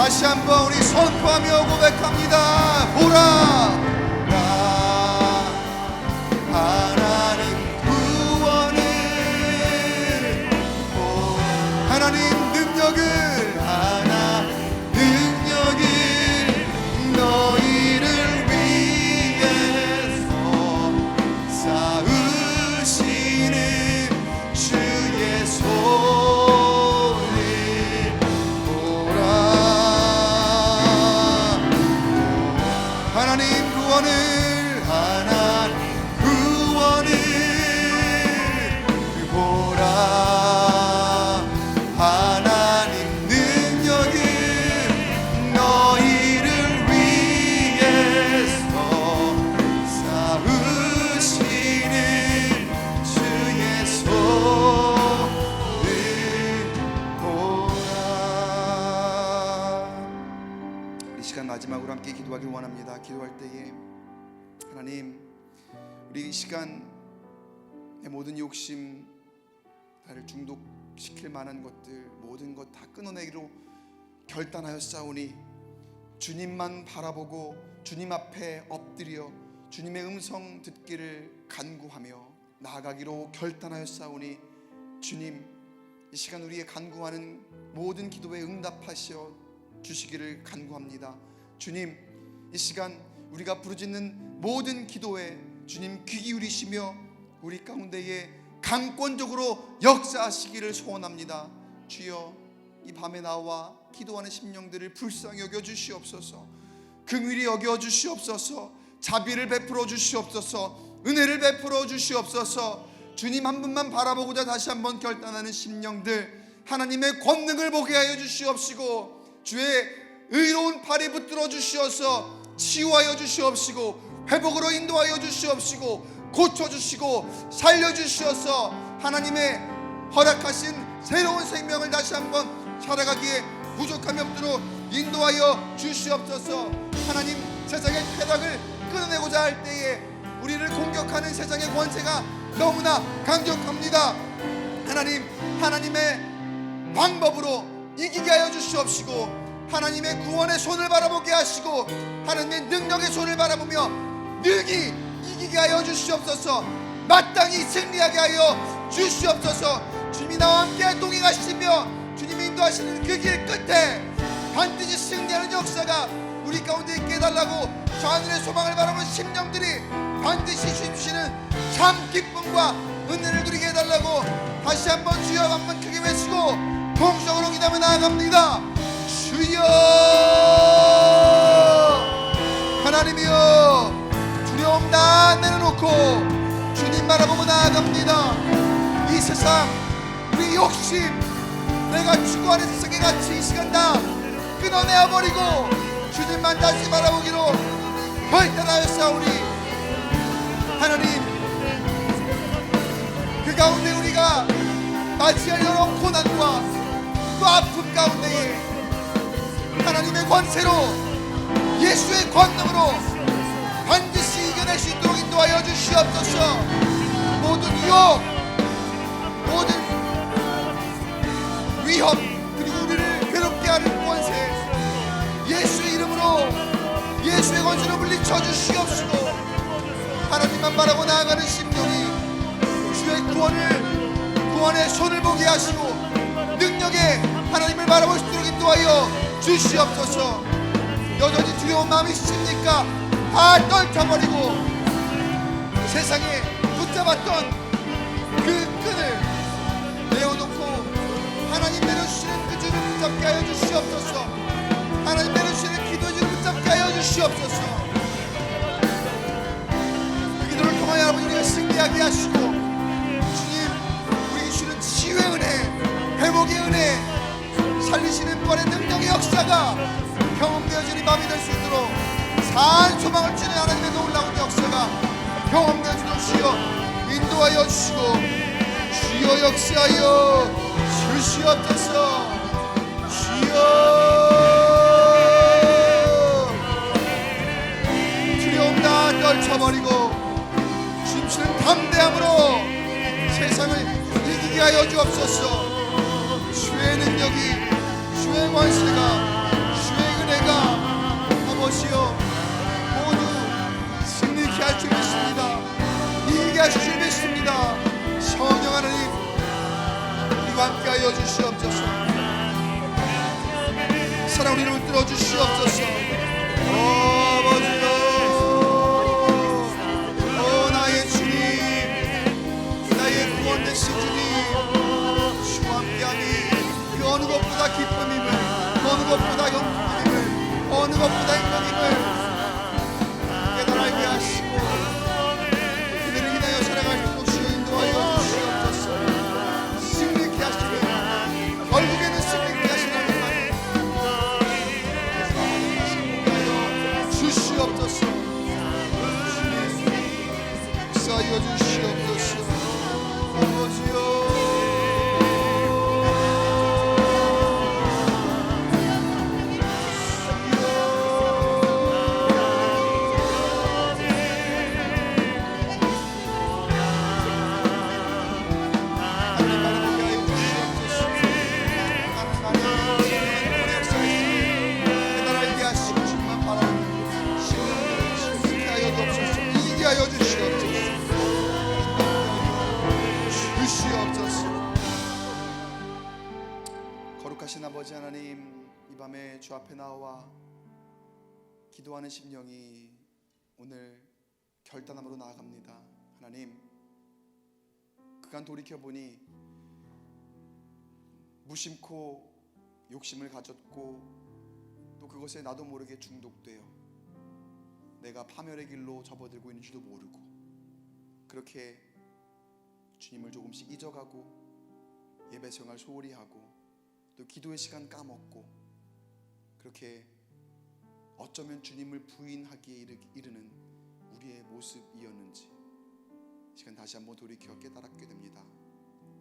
다시 한번 우리 선포하며 고백합니다. 보라 나 하나님 구원을 하나님 능력을 너희를 위해서 쌓으시는 주의 손을 보라 하나님 구원을 보라 하나님 능력을 너희를 위해서 쌓으시는 주의 손을 보라. 이 시간 마지막으로 함께 기도하길 원합니다. 기도할 때에 하나님 우리 이 시간 내 모든 욕심 나를 중독시킬 만한 것들 모든 것 다 끊어내기로 결단하였사오니 주님만 바라보고 주님 앞에 엎드려 주님의 음성 듣기를 간구하며 나아가기로 결단하였사오니 주님 이 시간 우리의 간구하는 모든 기도에 응답하시어 주시기를 간구합니다. 주님 이 시간 우리가 부르짖는 모든 기도에 주님 귀 기울이시며 우리 가운데에 강권적으로 역사하시기를 소원합니다. 주여 이 밤에 나와 기도하는 심령들을 불쌍히 여겨 주시옵소서. 긍휼히 여겨 주시옵소서. 자비를 베풀어 주시옵소서. 은혜를 베풀어 주시옵소서. 주님 한 분만 바라보고자 다시 한번 결단하는 심령들 하나님의 권능을 보게 하여 주시옵시고 주의 의로운 팔이 붙들어 주시어서 치유하여 주시옵시고 회복으로 인도하여 주시옵시고 고쳐주시고 살려주시어서 하나님의 허락하신 새로운 생명을 다시 한번 살아가기에 부족함이 없도록 인도하여 주시옵소서. 하나님 세상의 쾌락을 끊어내고자 할 때에 우리를 공격하는 세상의 권세가 너무나 강력합니다. 하나님 하나님의 방법으로 이기게 하여 주시옵시고 하나님의 구원의 손을 바라보게 하시고 하나님의 능력의 손을 바라보며 능히 이기게 하여 주시옵소서. 마땅히 승리하게 하여 주시옵소서. 주님이 나와 함께 동행하시며 주님이 인도하시는 그 길 끝에 반드시 승리하는 역사가 우리 가운데 있게 해달라고 저 하늘의 소망을 바라보는 심령들이 반드시 주시는 참 기쁨과 은혜를 누리게 해달라고 다시 한번 주여 한번 크게 외치고 통성으로 기도하며 나아갑니다. 주여 하나님이여 두려움 다 내려놓고 주님 바라보고 나아갑니다. 이 세상 우리 욕심 내가 추구하는 세상의 가치 이 시간 다 끊어내어버리고 주님만 다시 바라보기로 결단하였사오니 하나님 그 가운데 우리가 맞이할 여러 고난과 또 아픔 가운데에 하나님의 권세로 예수의 권능으로 반드시 이겨낼 수 있도록 인도하여 주시옵소서. 모든 유혹 모든 위협 그리고 우리를 괴롭게 하는 권세 예수의 이름으로 예수의 권세로 물리쳐 주시옵시고 하나님만 바라고 나아가는 심령이 주의 구원의 손을 보게 하시고 능력에 하나님을 바라볼 수 있도록 인도하여 주시옵소서. 여전히 두려운 마음이 있습니까? 다 떨쳐버리고 세상에 붙잡았던 그 끈을 내어놓고 하나님 내려주시는 그 줄을 붙잡게 하여 주시옵소서. 하나님 내려주시는 기도의 줄을 붙잡게 하여 주시옵소서. 그 기도를 통하여 아버지 우리가 승리하게 하시고 주님 우리 주시는 치유의 은혜 회복의 은혜 살리시는 부활의 능력의 역사가 경험되어지는 밤이 될 수 있도록 산 소망을 주는 하나님의 놀라운 역사가 경험되어지도록 주여 인도하여 주시고 주여 역사하여 주시옵소서. 주여 두려움 다 떨쳐버리고 주님의 담대함으로 세상을 이기게 하여 주옵소서. 주의 능력이 주의 권세가 주의 주와 함께하여 주시옵소서. 사랑 우리를 붙들어 주시옵소서. 아버지여, 나의 주님, 나의 구원 되신 주님, 주와 함께하니 그 어느 것보다 기쁨임을, 어느 것보다 영광임을, 어느 것보다 행복임을 깨달아 알게 하시고 그들을 인하여 살아갈 수 없이 인도하여 주시옵소서. 승리케 하시고 결국에는 승리케 하시는 하나님, 주시옵소서. 쌓여 주시옵소서. 아버지여, 거룩하신 아버지 하나님, 이 밤에 주 앞에 나와 기도하는 심령이 오늘 결단함으로 나아갑니다. 하나님, 그간 돌이켜보니 무심코 욕심을 가졌고 또 그것에 나도 모르게 중독되어 내가 파멸의 길로 접어들고 있는 줄도 모르고 그렇게 주님을 조금씩 잊어가고 예배 생활 소홀히 하고 또 기도의 시간 까먹고 그렇게 어쩌면 주님을 부인하기에 이르는 우리의 모습이었는지 이 시간 다시 한번 돌이켜 깨달았게 됩니다.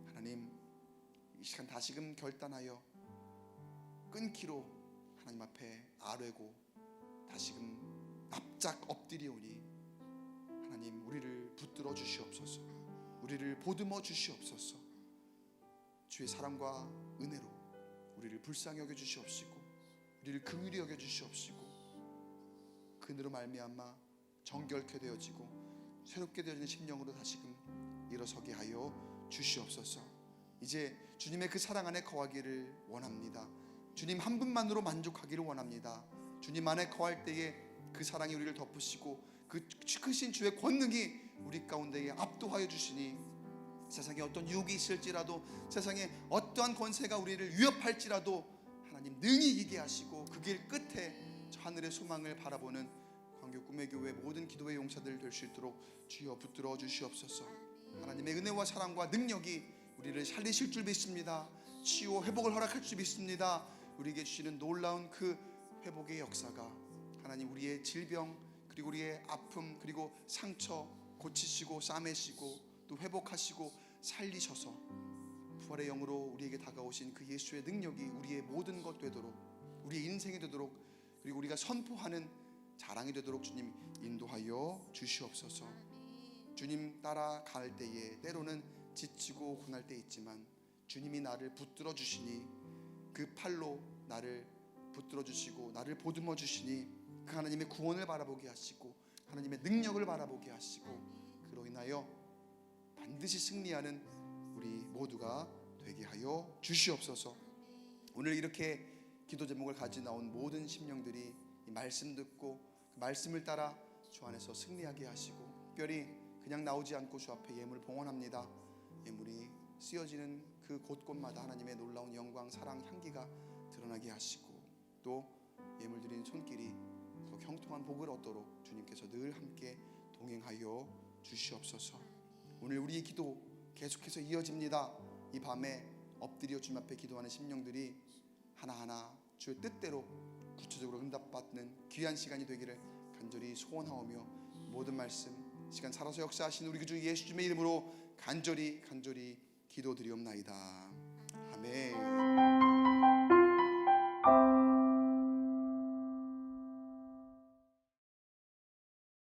하나님, 이 시간 다시금 결단하여 끊기로 하나님 앞에 아뢰고 다시금 납작 엎드리오니 하나님, 우리를 붙들어 주시옵소서. 우리를 보듬어 주시옵소서. 주의 사랑과 은혜로 우리를 불쌍히 여겨 주시옵시고 우리를 긍휼히 여겨 주시옵시고 그 은혜로 말미암아 정결케 되어지고 새롭게 되어지는 심령으로 다시금 일어서게 하여 주시옵소서. 이제 주님의 그 사랑 안에 거하기를 원합니다. 주님 한 분만으로 만족하기를 원합니다. 주님 안에 거할 때에 그 사랑이 우리를 덮으시고 그 크신 주의 권능이 우리 가운데에 압도하여 주시니 세상에 어떤 유혹이 있을지라도 세상에 어떠한 권세가 우리를 위협할지라도 하나님 능히 이기게 하시고 그 길 끝에 저 하늘의 소망을 바라보는 광교 꿈의 교회 모든 기도의 용사들 될 수 있도록 주여 붙들어 주시옵소서. 하나님의 은혜와 사랑과 능력이 우리를 살리실 줄 믿습니다. 치유 회복을 허락할 줄 믿습니다. 우리에게 주시는 놀라운 그 회복의 역사가 하나님 우리의 질병 그리고 우리의 아픔 그리고 상처 고치시고 싸매시고 또 회복하시고 살리셔서 부활의 영으로 우리에게 다가오신 그 예수의 능력이 우리의 모든 것 되도록 우리의 인생이 되도록 그리고 우리가 선포하는 자랑이 되도록 주님 인도하여 주시옵소서. 주님 따라갈 때에 때로는 지치고 고날 때 있지만 주님이 나를 붙들어 주시니 그 팔로 나를 붙들어 주시고 나를 보듬어 주시니 그 하나님의 구원을 바라보게 하시고 하나님의 능력을 바라보게 하시고 그로 인하여 반드시 승리하는 우리 모두가 되게 하여 주시옵소서. 오늘 이렇게 기도 제목을 가지고 나온 모든 심령들이 이 말씀 듣고 그 말씀을 따라 주 안에서 승리하게 하시고 특별히 그냥 나오지 않고 주 앞에 예물 봉헌합니다. 예물이 쓰여지는 그 곳곳마다 하나님의 놀라운 영광 사랑 향기가 드러나게 하시고 또 예물 드린 손길이 더 형통한 복을 얻도록 주님께서 늘 함께 동행하여 주시옵소서. 오늘 우리의 기도 계속해서 이어집니다. 이 밤에 엎드려 주님 앞에 기도하는 심령들이 하나하나 주의 뜻대로 구체적으로 응답받는 귀한 시간이 되기를 간절히 소원하오며 모든 말씀 시간 살아서 역사하신 우리 주 예수 주님의 이름으로 간절히 기도드리옵나이다. 아멘.